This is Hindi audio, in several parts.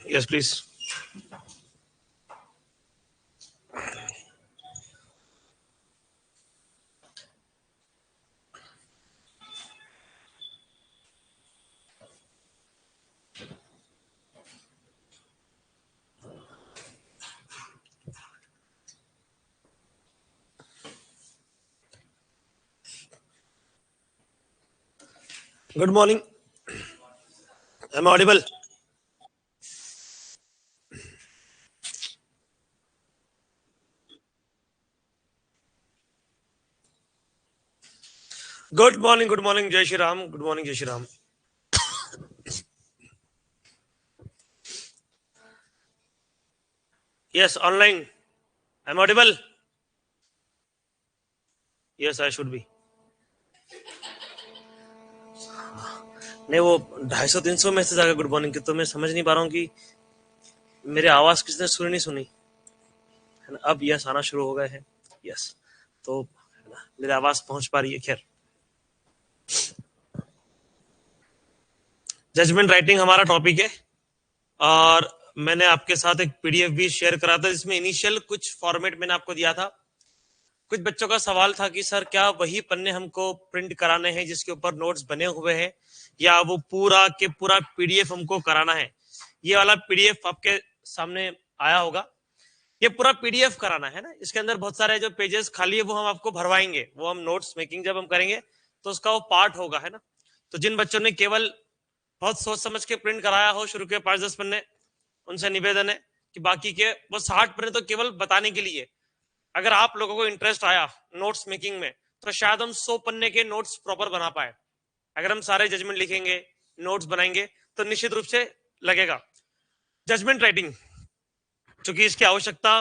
Yes, please. Good morning. Am I audible? Good morning. Good morning, Jai Shri Ram. Good morning, Jai Shri Ram. Yes, online. Am I audible? Yes, I should be. नहीं, वो 250-300 मैसेज आ गया गुड मॉर्निंग की, तो मैं समझ नहीं पा रहा हूँ कि मेरी आवाज किसने सुनी नहीं सुनी है ना। अब यस आना शुरू हो गए हैं। यस, तो है ना, मेरी आवाज पहुंच पा रही है। खैर, जजमेंट राइटिंग हमारा टॉपिक है और मैंने आपके साथ एक पीडीएफ भी शेयर करा था जिसमें इनिशियल कुछ फॉर्मेट मैंने आपको दिया था। कुछ बच्चों का सवाल था कि सर क्या वही पन्ने हमको प्रिंट कराने हैं जिसके ऊपर नोट्स बने हुए हैं, या वो पूरा के पूरा पीडीएफ हमको कराना है। ये वाला पीडीएफ आपके सामने आया होगा, ये पूरा पीडीएफ कराना है ना। इसके अंदर बहुत सारे जो पेजेस खाली है वो हम आपको भरवाएंगे, वो हम नोट्स मेकिंग जब हम करेंगे तो उसका वो पार्ट होगा, है ना। तो जिन बच्चों ने केवल बहुत सोच समझ के प्रिंट कराया हो शुरू के 5-10 पन्ने, उनसे निवेदन है कि बाकी के वो 60 पन्ने तो केवल बताने के लिए। अगर आप लोगों को इंटरेस्ट आया नोट्स मेकिंग में तो शायद हम 100 पन्ने के नोट्स प्रॉपर बना पाए। अगर हम सारे जजमेंट लिखेंगे, नोट्स बनाएंगे, तो निश्चित रूप से लगेगा। जजमेंट राइटिंग, चूंकि इसकी आवश्यकता,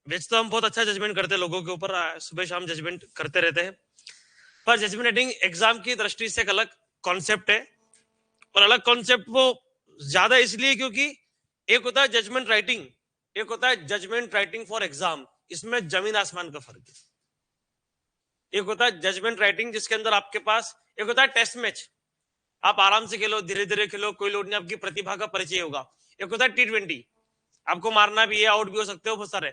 वैसे तो हम बहुत अच्छा जजमेंट करते हैं लोगों के ऊपर, सुबह शाम जजमेंट करते रहते हैं, पर जजमेंट राइटिंग एग्जाम की दृष्टि से एक अलग कॉन्सेप्ट है। और अलग कॉन्सेप्ट वो ज्यादा इसलिए क्योंकि एक होता है जजमेंट राइटिंग, एक होता है जजमेंट राइटिंग फॉर एग्जाम। इसमें जमीन आसमान का फर्क है। एक होता है जजमेंट राइटिंग जिसके अंदर आपके पास, एक होता है टेस्ट मैच, आप आराम से खेलो, धीरे धीरे खेलो, कोई लोड नहीं, आपकी प्रतिभा का परिचय होगा। एक होता है T20, आपको मारना भी है, आउट भी हो सकते हो बहुत सारे।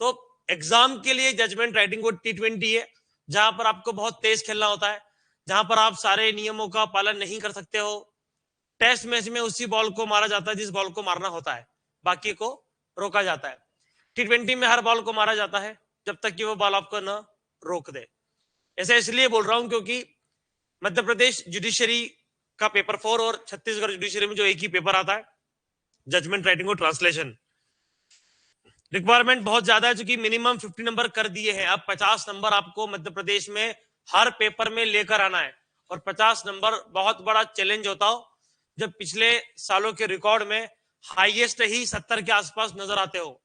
तो एग्जाम के लिए जजमेंट राइटिंग को T20 है, जहां पर आपको बहुत तेज खेलना होता है, जहां पर आप सारे नियमों का पालन नहीं कर सकते हो। टेस्ट मैच में उसी बॉल को मारा जाता है जिस बॉल को मारना होता है, बाकी को रोका जाता है। T20 में हर बॉल को मारा जाता है जब तक कि वो बॉल आपको ना रोक दे। ऐसा इसलिए बोल रहा हूं क्योंकि मध्य प्रदेश जुडिशरी का पेपर 4 और छत्तीसगढ़ जुडिशरी में जो एक ही पेपर आता है, जजमेंट राइटिंग और ट्रांसलेशन, रिक्वायरमेंट बहुत ज्यादा है, चूंकि मिनिमम 50 नंबर कर दिए हैं। अब 50 नंबर आपको मध्य प्रदेश में हर पेपर में लेकर आना है। और 50 नंबर बहुत बड़ा चैलेंज होता हो जब पिछले सालों के रिकॉर्ड में हाईएस्ट ही 70 के आसपास नजर आते हो।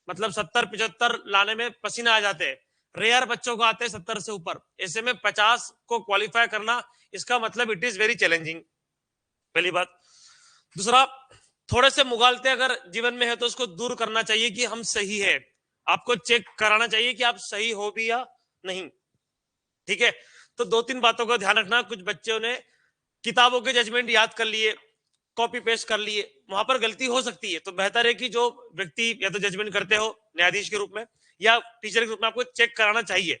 मतलब 70-75 लाने में पसीना आ जाते हैं, रेयर बच्चों को आते हैं 70 से ऊपर। ऐसे में 50 को क्वालिफाई करना, इसका मतलब इट इज वेरी चैलेंजिंग, पहली बात। दूसरा, थोड़े से मुगालते अगर जीवन में है तो उसको दूर करना चाहिए कि हम सही है। आपको चेक कराना चाहिए कि आप सही हो भी या नहीं, ठीक है। तो 2-3 बातों का ध्यान रखना। कुछ बच्चों ने किताबों के जजमेंट याद कर लिए, कॉपी पेस्ट कर लिए, वहां पर गलती हो सकती है। तो बेहतर है कि जो व्यक्ति या तो जजमेंट करते हो न्यायाधीश के रूप में या टीचर के रूप में, आपको चेक कराना चाहिए।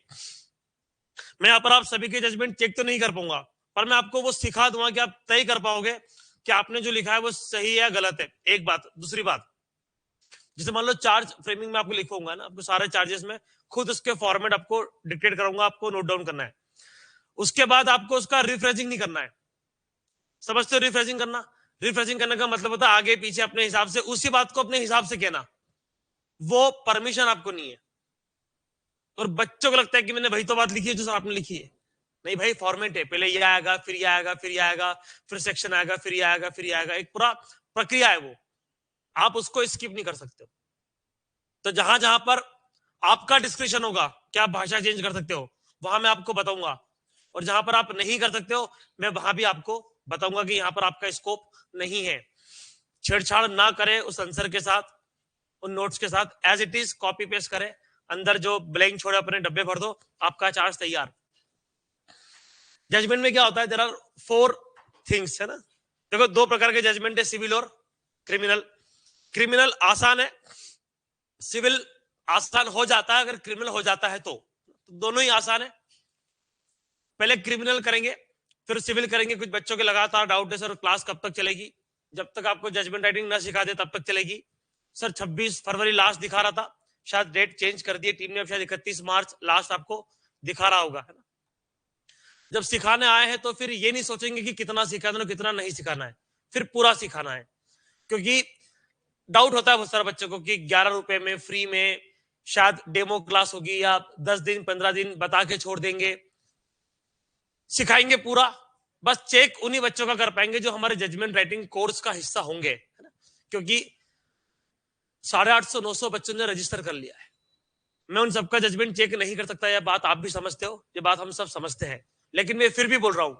मैं यहाँ पर आप सभी के जजमेंट चेक तो नहीं कर पाऊंगा, पर मैं आपको वो सिखा दूंगा कि आप तय कर पाओगे कि आपने जो लिखा है वो सही है या गलत है। एक बात। दूसरी बात, जैसे मान लो चार्ज फ्रेमिंग में आपको लिखूंगा ना, आपको सारे चार्जेस में खुद उसके फॉर्मेट आपको डिक्टेट करूंगा, आपको नोट डाउन करना है। उसके बाद आपको उसका रिफ्रेशिंग नहीं करना है। समझते हो रिफ्रेशिंग करना? रिफ्रेशिंग करने का मतलब होता है आगे पीछे अपने हिसाब से उसी बात को अपने हिसाब से कहना, वो परमिशन आपको नहीं है। और बच्चों को लगता है कि मैंने वही तो बात लिखी है जो सर आपने लिखी है। नहीं भाई, फॉर्मेट है, पहले ये आएगा, फिर ये आएगा, फिर ये आएगा, फिर सेक्शन आएगा, फिर ये आएगा, फिर ये आएगा, एक पूरा प्रक्रिया है वो, आप उसको स्किप नहीं कर सकते हो। तो जहां जहां पर आपका डिस्क्रिप्शन होगा कि आप भाषा चेंज कर सकते हो, वहां मैं आपको बताऊंगा। और जहां पर आप नहीं कर सकते हो, मैं वहां भी आपको बताऊंगा कि यहां पर आपका स्कोप नहीं है। छेड़छाड़ ना करें उस आंसर के साथ, उन नोट्स के साथ, as it is copy paste करें, अंदर जो ब्लैंक छोड़े अपने डब्बे भर दो, आपका चार्ज तैयार। जजमेंट में क्या होता है, देयर आर 4 थिंग्स, है ना। देखो, 2 प्रकार के जजमेंट है, सिविल और क्रिमिनल, क्रिमिनल आसान है, सिविल आसान हो जाता है अगर क्रिमिनल हो जाता है तो दोनों ही आसान है। पहले क्रिमिनल करेंगे फिर सिविल करेंगे। कुछ बच्चों के लगातार डाउट है सर क्लास कब तक चलेगी, जब तक आपको जजमेंट राइटिंग ना सिखा दे तब तक चलेगी। सर 26 फरवरी लास्ट दिखा रहा था, शायद डेट चेंज कर दिए टीम ने, अब शायद 31 मार्च लास्ट आपको दिखा रहा होगा, है ना। जब सिखाने आए हैं तो फिर ये नहीं सोचेंगे कि कितना सिखाना है कितना नहीं सिखाना है, फिर पूरा सिखाना है। क्योंकि डाउट होता है बहुत सारे बच्चों को कि 11 रुपए में फ्री में शायद डेमो क्लास होगी या 10 दिन 15 दिन बता के छोड़ देंगे। सिखाएंगे पूरा, बस चेक उन्हीं बच्चों का कर पाएंगे जो हमारे जजमेंट राइटिंग कोर्स का हिस्सा होंगे, है ना। क्योंकि 850 900 बच्चों ने रजिस्टर कर लिया है, मैं उन सबका जजमेंट चेक नहीं कर सकता। यह बात आप भी समझते हो, ये बात हम सब समझते हैं, लेकिन मैं फिर भी बोल रहा हूं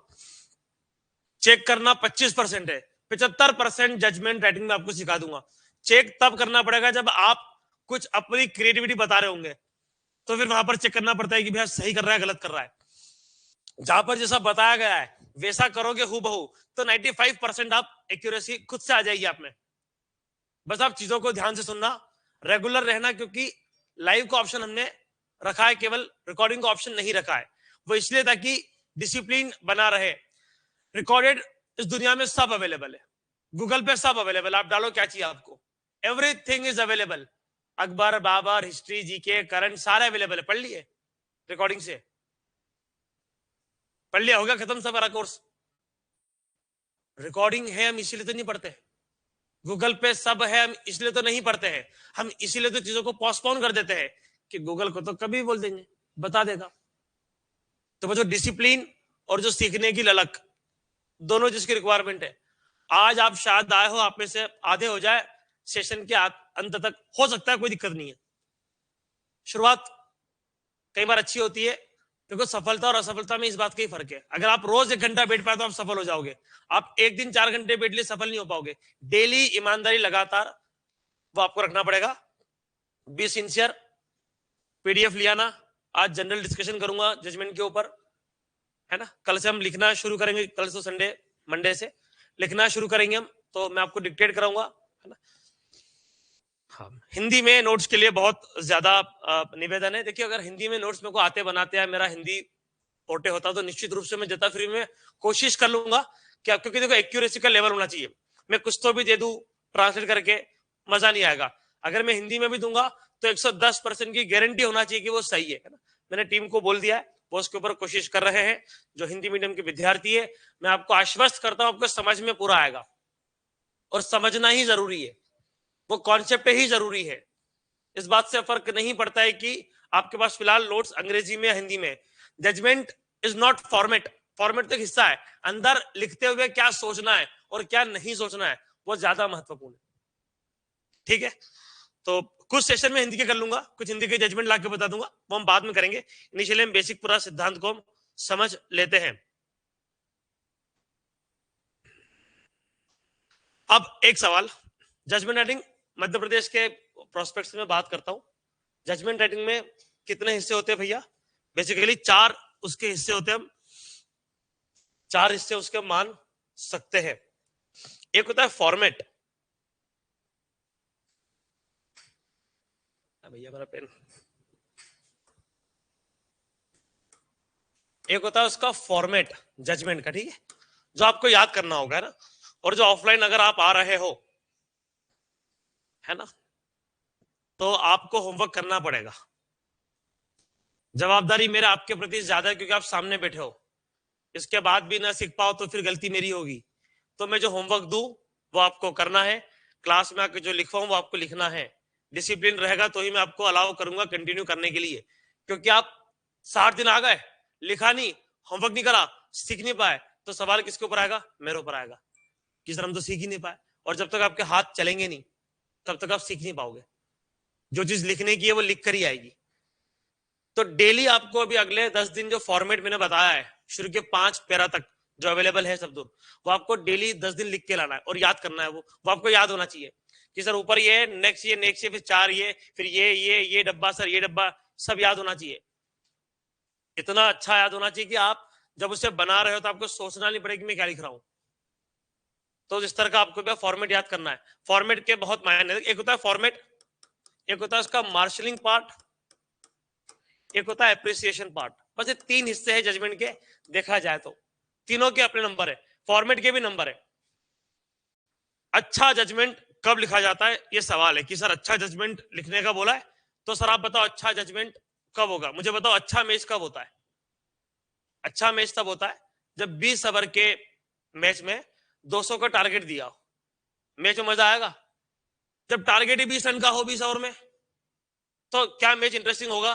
चेक करना 25% है, 75% जजमेंट राइटिंग में आपको सिखा दूंगा। चेक तब करना पड़ेगा जब आप कुछ अपनी क्रिएटिविटी बता रहे होंगे, तो फिर वहां पर चेक करना पड़ता है कि भैया सही कर रहा है गलत कर रहा है। जहां पर जैसा बताया गया है वैसा करोगे हूबहू तो 95% आप एक्यूरेसी खुद से आ जाएगी आप में। बस आप चीजों को ध्यान से सुनना, रेगुलर रहना, क्योंकि लाइव का ऑप्शन हमने रखा है, केवल रिकॉर्डिंग का ऑप्शन नहीं रखा है। वो इसलिए ताकि डिसिप्लिन बना रहे। रिकॉर्डेड इस दुनिया में सब अवेलेबल है, गूगल पे सब अवेलेबल, आप डालो क्या चाहिए आपको, everything is available. Akbar Babar history GK current सारे अवेलेबल है, पढ़ लिए रिकॉर्डिंग से, पढ़ लिया होगा, खत्म सब कोर्स। रिकॉर्डिंग है हम इसीलिए तो नहीं पढ़ते, गूगल पे सब है हम इसलिए तो नहीं पढ़ते हैं, हम इसीलिए तो चीजों को पोस्टपोन कर देते हैं कि गूगल को तो कभी बोल देंगे बता देगा। तो वो जो डिसिप्लिन और जो सीखने की ललक दोनों जिसकी रिक्वायरमेंट है, आज आप शायद आए हो, आप में से आधे हो जाए सेशन के अंत तक, हो सकता है, कोई दिक्कत नहीं है। शुरुआत कई बार अच्छी होती है। देखो सफलता और असफलता में इस बात का ही फर्क है। अगर आप रोज 1 घंटा बैठ पाए तो आप सफल हो जाओगे, आप एक दिन 4 घंटे बैठ लिए सफल नहीं हो पाओगे। डेली ईमानदारी लगातार वो आपको रखना पड़ेगा। बी सिंसियर, पीडीएफ लिया ना, आज जनरल डिस्कशन करूंगा जजमेंट के ऊपर, है ना। कल से हम लिखना शुरू करेंगे, कल से संडे मंडे से लिखना शुरू करेंगे हम, तो मैं आपको डिक्टेट कराऊंगा, है ना। हाँ, हिंदी में नोट्स के लिए बहुत ज्यादा निवेदन है। देखिए अगर हिंदी में नोट्स मेरे को आते बनाते हैं, मेरा हिंदी पोटे होता तो निश्चित रूप से मैं जितना फ्री में कोशिश कर लूंगा कि आप, क्योंकि देखो एक्यूरेसी का लेवल होना चाहिए। मैं कुछ तो भी दे दूं ट्रांसलेट करके मजा नहीं आएगा, अगर मैं हिंदी में भी दूंगा तो 110% की गारंटी होना चाहिए कि वो सही है ना। मैंने टीम को बोल दिया है, वो उसके ऊपर कोशिश कर रहे हैं। जो हिंदी मीडियम के विद्यार्थी है, मैं आपको आश्वस्त करता हूं आपको समझ में पूरा आएगा, और समझना ही जरूरी है, वो कॉन्सेप्ट ही जरूरी है। इस बात से फर्क नहीं पड़ता है कि आपके पास फिलहाल नोट्स अंग्रेजी में या हिंदी में। Judgement is not format, format तो एक हिस्सा है, अंदर लिखते हुए क्या सोचना है और क्या नहीं सोचना है वो ज्यादा महत्वपूर्ण है। ठीक है, तो कुछ सेशन में हिंदी के कर लूंगा, कुछ हिंदी के जजमेंट लाके बता दूंगा, वो हम बाद में करेंगे। इनिशियली हम बेसिक पूरा सिद्धांत को हम समझ लेते हैं। अब एक सवाल, जजमेंट राइटिंग मध्य प्रदेश के प्रोस्पेक्ट्स में बात करता हूं। जजमेंट राइटिंग में कितने हिस्से होते हैं भैया? बेसिकली 4 उसके हिस्से होते हैं, हम 4 हिस्से उसके मान सकते हैं। एक होता है फॉर्मेट, भैया मेरा पेन। एक होता है उसका फॉर्मेट जजमेंट का, ठीक है, जो आपको याद करना होगा, है ना। और जो ऑफलाइन अगर आप आ रहे हो, है ना, तो आपको होमवर्क करना पड़ेगा। जवाबदारी मेरा आपके प्रति ज्यादा है क्योंकि आप सामने बैठे हो। इसके बाद भी ना सीख पाओ तो फिर गलती मेरी होगी। तो मैं जो होमवर्क दूं वो आपको करना है, क्लास में आके जो लिखवाऊं वो आपको लिखना है। डिसिप्लिन रहेगा तो ही मैं आपको अलाउ करूंगा कंटिन्यू करने के लिए। क्योंकि आप 60 दिन आ गए, लिखा नहीं, होमवर्क नहीं करा, सीख नहीं पाए, तो सवाल किसके ऊपर आएगा? मेरे ऊपर आएगा कि सर हम तो सीख ही नहीं पाए। और जब तक आपके हाथ चलेंगे नहीं तब तक आप सीख नहीं पाओगे। जो चीज लिखने की है वो लिख कर ही आएगी। तो डेली आपको अभी अगले 10 दिन जो फॉर्मेट मैंने बताया है, शुरू के 5 पैरा तक जो अवेलेबल है सब दूर, वो आपको डेली 10 दिन लिख के लाना है और याद करना है। वो आपको याद होना चाहिए कि सर ऊपर ये, नेक्स्ट ये, नेक्स्ट ये, फिर 4 ये, फिर ये डब्बा, सर ये डब्बा, सब याद होना चाहिए। इतना अच्छा याद होना चाहिए कि आप जब उसे बना रहे हो तो आपको सोचना नहीं पड़ेगा कि मैं क्या लिख रहा हूं। तो इस तरह का आपको फॉर्मेट याद करना है। फॉर्मेट के बहुत मायने, एक होता है फॉर्मेट, एक होता है उसका मार्शलिंग पार्ट, एक होता है एप्रिसिएशन पार्ट। बस ये तीन हिस्से हैं जजमेंट के, देखा जाए तो तीनों के अपने नंबर है, फॉर्मेट के भी नंबर है। अच्छा जजमेंट कब लिखा जाता है, ये सवाल है कि सर अच्छा जजमेंट लिखने का बोला है, तो सर आप बताओ अच्छा जजमेंट कब होगा, मुझे बताओ अच्छा मैच कब होता है। अच्छा मैच तब होता है जब 20 ओवर के मैच में 200 का टारगेट दिया हो, मैच में मजा आएगा। जब टारगेट ही 20 रन का हो 20 ओवर में, तो क्या मैच इंटरेस्टिंग होगा?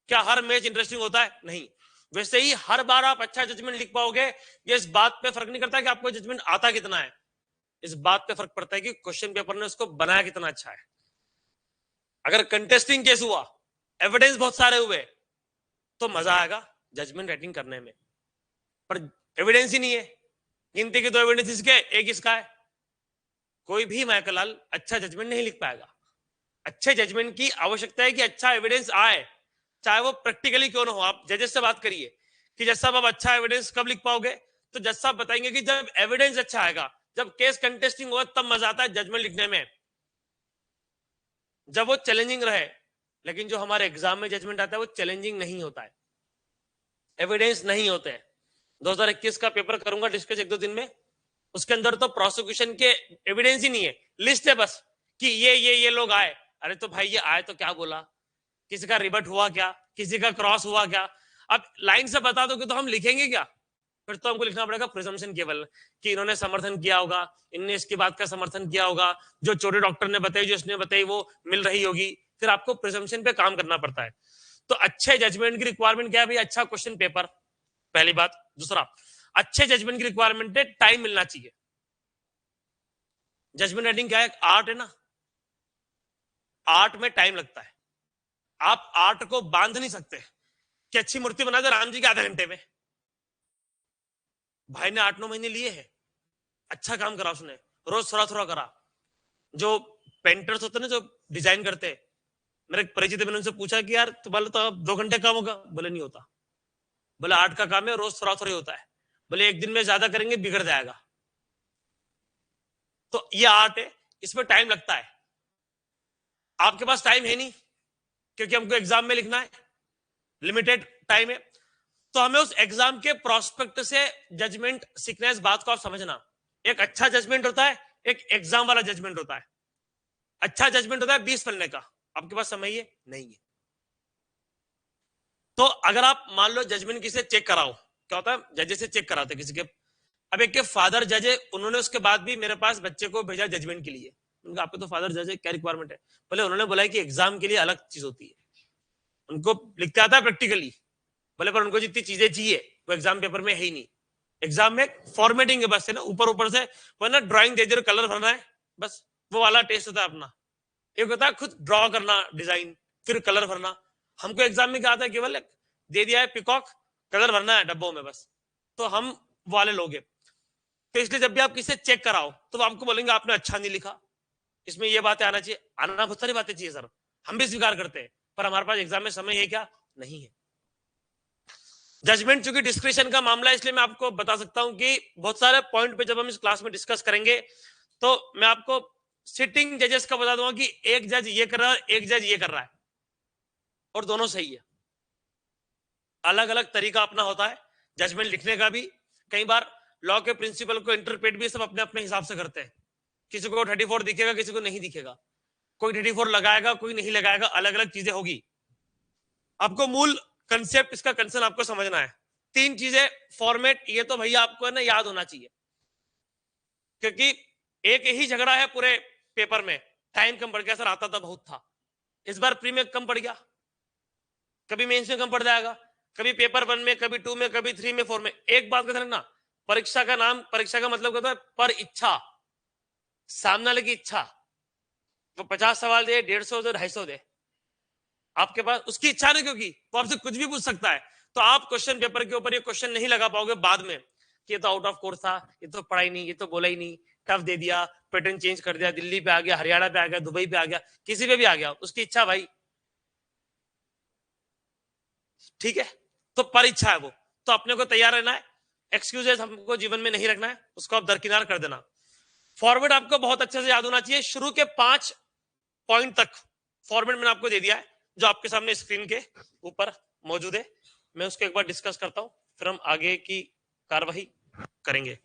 क्या हर मैच इंटरेस्टिंग होता है? नहीं। वैसे ही हर बार आप अच्छा जजमेंट लिख पाओगे, ये इस बात पे फर्क नहीं करता कि आपको जजमेंट आता कितना है, इस बात पे फर्क पड़ता है कि क्वेश्चन पेपर ने उसको बनाया कितना अच्छा है। अगर कंटेस्टिंग केस हुआ, एविडेंस बहुत सारे हुए, तो मजा आएगा जजमेंट राइटिंग करने में। पर एविडेंस ही नहीं है, गिनती के 2 एविडेंस इसके, एक इसका है, कोई भी माइकलाल अच्छा जजमेंट नहीं लिख पाएगा। अच्छे जजमेंट की आवश्यकता है कि अच्छा एविडेंस आए, चाहे वो प्रैक्टिकली क्यों ना हो। आप जजेस से बात करिए कि जज साहब आप अच्छा एविडेंस कब लिख पाओगे, तो जज साहब बताएंगे कि जब एविडेंस अच्छा आएगा, जब केस कंटेस्टिंग होगा, तब मजा आता है जजमेंट लिखने में, जब वो चैलेंजिंग रहे। लेकिन जो हमारे एग्जाम में जजमेंट आता है वो चैलेंजिंग नहीं होता है, एविडेंस नहीं होते हैं। 2021 का पेपर करूंगा डिस्कस 1-2 दिन में, उसके अंदर तो प्रोसिक्यूशन के एविडेंस ही नहीं है, लिस्ट है बस कि ये लोग आए। अरे तो भाई ये आए तो क्या बोला, किसी का रिबट हुआ क्या, किसी का क्रॉस हुआ क्या? अब लाइन से बता दोगे तो हम लिखेंगे क्या? फिर तो हमको लिखना पड़ेगा प्रिजम्पशन केवल, कि इन्होंने समर्थन किया होगा, इनने इसकी बात का समर्थन किया होगा, जो छोटे डॉक्टर ने बताई, जो इसने बताई वो मिल रही होगी। फिर आपको प्रिजम्पशन पे काम करना पड़ता है। तो अच्छे जजमेंट की रिक्वायरमेंट क्या है भाई? अच्छा क्वेश्चन पेपर, पहली बात। दूसरा, अच्छे जजमेंट की रिक्वायरमेंट है टाइम मिलना चाहिए। जजमेंट राइटिंग क्या है? आर्ट है ना, आर्ट में टाइम लगता है। आप आर्ट को बांध नहीं सकते कि अच्छी मूर्ति बना दे राम जी के आधे घंटे में। भाई ने 8-9 महीने लिए हैं, अच्छा काम करा उसने, रोज थोड़ा थोड़ा करा। जो पेंटर्स होते ना, जो डिजाइन करते, मेरे परिचित मैंने उनसे पूछा कि यार तो बोले तो 2 घंटे काम होगा, बोले नहीं होता, बोले आर्ट का काम है, रोज थोड़ा थोड़ा होता है, बोले एक दिन में ज्यादा करेंगे बिगड़ जाएगा। तो ये आर्ट है, इसमें टाइम लगता है। आपके पास टाइम है नहीं, क्योंकि हमको एग्जाम में लिखना है, लिमिटेड टाइम है। तो हमें उस एग्जाम के प्रोस्पेक्ट से जजमेंट सीखना है। इस बात को आप समझना, एक अच्छा जजमेंट होता है, एक एग्जाम वाला जजमेंट होता है। अच्छा जजमेंट होता है 20 पन्ने का, आपके पास समय है नहीं है। तो अगर आप मान लो जजमेंट किसी चेक कराओ, क्या होता है जजेस से चेक कराते किसी के, अब एक के फादर जज है, उन्होंने उसके बाद भी मेरे पास बच्चे को भेजा जजमेंट के लिए। उनका आपके तो फादर जज है, क्या रिक्वायरमेंट है? बोले उन्होंने बोला कि एग्जाम के लिए अलग चीज होती है, उनको लिखते आता है प्रैक्टिकली। बोले पर उनको जितनी चीजें चाहिए वो एग्जाम पेपर में है ही नहीं। एग्जाम में फॉर्मेटिंग है बस, है ना, ऊपर ऊपर से वरना ड्राइंग दे दे, कलर भरना है बस, वो वाला टेस्ट होता है अपना। एक होता है खुद ड्रॉ करना डिजाइन, फिर कलर भरना। हमको एग्जाम में क्या आता है? केवल दे दिया है पिकॉक, कलर भरना है डब्बों में बस। तो हम वाले लोग हैं। तो इसलिए जब भी आप किसी चेक कराओ तो आपको बोलेंगे आपने अच्छा नहीं लिखा, इसमें ये बातें आना चाहिए, आना बहुत सारी बातें चाहिए सर, हम भी स्वीकार करते हैं, पर हमारे पास एग्जाम में समय है क्या? नहीं है। जजमेंट चूंकि डिस्क्रिप्शन का मामला है, इसलिए मैं आपको बता सकता हूं कि बहुत सारे पॉइंट पे जब हम इस क्लास में डिस्कस करेंगे, तो मैं आपको सिटिंग जजेस का बता दूंगा कि एक जज ये कर रहा है, एक जज ये कर रहा है, और दोनों सही है। अलग अलग तरीका अपना होता है जजमेंट लिखने का भी। कई बार लॉ के प्रिंसिपल को इंटरप्रेट भी सब अपने अपने हिसाब से करते हैं, किसी को 34 दिखेगा, किसी को नहीं दिखेगा, कोई 34 लगाएगा, कोई नहीं लगाएगा, अलग अलग चीजें होगी। आपको मूल कंसेप्ट इसका कंसर्न आपको समझना है। 3 चीजें, फॉर्मेट, ये तो भैया आपको है ना याद होना चाहिए, क्योंकि एक ही झगड़ा है पूरे पेपर में, टाइम कम पड़ गया सर, आता था बहुत था, इस बार प्री में कम पड़ गया, कभी मेंस में कम पड़ जाएगा, कभी पेपर 1 में, कभी 2 में, कभी 3 में, 4 में। एक बात का ना, परीक्षा का नाम, परीक्षा का मतलब क्या होता है? पर इच्छा, सामने वाले की इच्छा। वो 50 सवाल दे, 150 दे, 250 दे, आपके पास उसकी इच्छा नहीं, क्योंकि वो आपसे कुछ भी पूछ सकता है। तो आप क्वेश्चन पेपर के ऊपर ये क्वेश्चन नहीं लगा पाओगे बाद में कि ये तो आउट ऑफ कोर्स था, ये तो पढ़ा ही नहीं, ये तो बोला ही नहीं, टफ दे दिया, पैटर्न चेंज कर दिया, दिल्ली पे आ गया, हरियाणा पे आ गया, दुबई पे आ गया, किसी पे भी आ गया, उसकी इच्छा भाई, ठीक है। तो पर इच्छा है वो, तो अपने को तैयार रहना है। एक्सक्यूजेस हमको जीवन में नहीं रखना है, उसको आप दरकिनार कर देना। फॉर्मेट आपको बहुत अच्छे से याद होना चाहिए। शुरू के 5 पॉइंट तक फॉर्मेट मैंने आपको दे दिया है, जो आपके सामने स्क्रीन के ऊपर मौजूद है। मैं उसको एक बार डिस्कस करता हूं, फिर हम आगे की कार्रवाई करेंगे।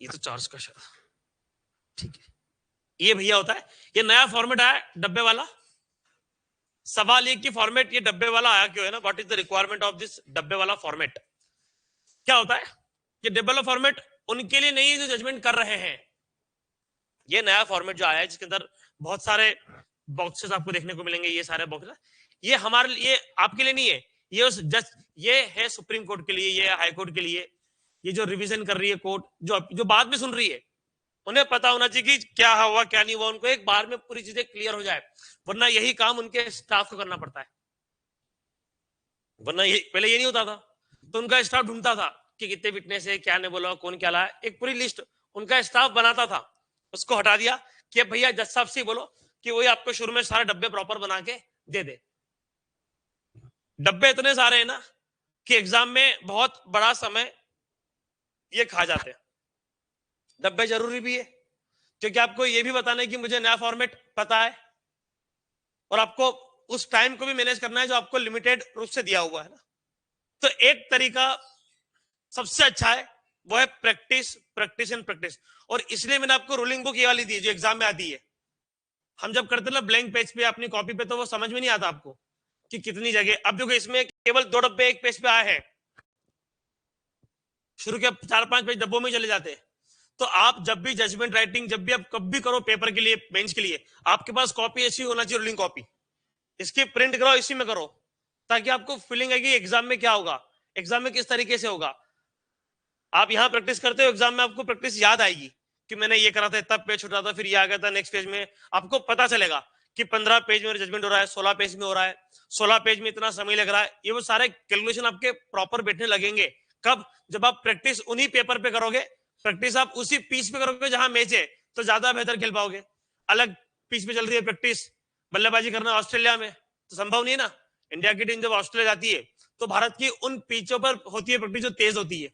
ये तो चार्ज का शायद, ठीक है। ये भैया होता है, ये नया फॉर्मेट आया डब्बे वाला। सवाल ये कि फॉर्मेट ये डब्बे वाला आया क्यों है ना, what is the requirement of this डब्बे वाला फॉर्मेट। क्या होता है, ये डब्बे वाला फॉर्मेट उनके लिए नहीं है जो जजमेंट कर रहे हैं। ये नया फॉर्मेट जो आया है, जिसके अंदर बहुत सारे बॉक्सेस आपको देखने को मिलेंगे, ये सारे बॉक्सेस, ये हमारे लिए, आपके लिए नहीं है। ये उस जस्ट, ये है सुप्रीम कोर्ट के लिए, ये हाई कोर्ट के लिए, ये जो रिवीजन कर रही है कोर्ट, जो बाद में सुन रही है, उन्हें पता होना चाहिए कि क्या हुआ क्या नहीं हुआ, उनको एक बार में पूरी चीजें क्लियर हो जाए। वरना यही काम उनके स्टाफ को करना पड़ता है। वरना ये पहले ये नहीं होता था, तो उनका स्टाफ ढूंढता था कि कितने विटनेस है, क्या ने बोला, कौन क्या लाया, एक पूरी लिस्ट उनका स्टाफ बनाता था। उसको हटा दिया कि भैया जज साहब से बोलो कि वही आपको शुरू में सारे डब्बे प्रॉपर बना के दे दे। डब्बे इतने सारे हैं ना कि एग्जाम में बहुत बड़ा समय ये खा जाते हैं। डब्बे जरूरी भी है, क्योंकि आपको ये भी बताना है कि मुझे नया फॉर्मेट पता है, और आपको उस टाइम को भी मैनेज करना है जो आपको लिमिटेड रूप से दिया हुआ है ना। तो एक तरीका सबसे अच्छा है, वो है प्रैक्टिस, प्रैक्टिस एंड प्रैक्टिस। और इसलिए मैंने आपको रूलिंग बुक ये वाली दी है जो एग्जाम में आती है। हम जब करते ना ब्लैंक पेज पे अपनी कॉपी पे, तो वो समझ में नहीं आता आपको कि कितनी जगह। अब देखो इसमें केवल 2 डब्बे एक पेज पे आए हैं, शुरू के 4-5 पेज डब्बों में चले जाते हैं। तो आप जब भी जजमेंट राइटिंग, जब भी आप कभी करो पेपर के लिए, बेंच के लिए, आपके पास कॉपी ऐसी होना चाहिए, रूलिंग कॉपी, इसकी प्रिंट करो, इसी में करो, ताकि आपको फीलिंग है कि एग्जाम में क्या होगा, एग्जाम में किस तरीके से होगा। आप यहाँ प्रैक्टिस करते हो, एग्जाम में आपको प्रैक्टिस याद आएगी कि मैंने ये करा था, तब पेज छुटा था, फिर ये आ गया था नेक्स्ट पेज में। आपको पता चलेगा कि 15 पेज में जजमेंट हो रहा है, 16 पेज में हो रहा है, 16 पेज में इतना समय लग रहा है। ये वो सारे कैलकुलेशन आपके प्रॉपर बैठने लगेंगे। कब? जब आप प्रैक्टिस उन्हीं पेपर पे करोगे, प्रैक्टिस आप उसी पिच पे करोगे जहां मैच है, तो ज्यादा बेहतर खेल पाओगे। अलग पिच पे चल रही है प्रैक्टिस, बल्लेबाजी करना ऑस्ट्रेलिया में, तो संभव नहीं है ना। इंडिया की टीम जब ऑस्ट्रेलिया जाती है, तो भारत की उन पिचों पर होती है प्रैक्टिस जो तेज होती है,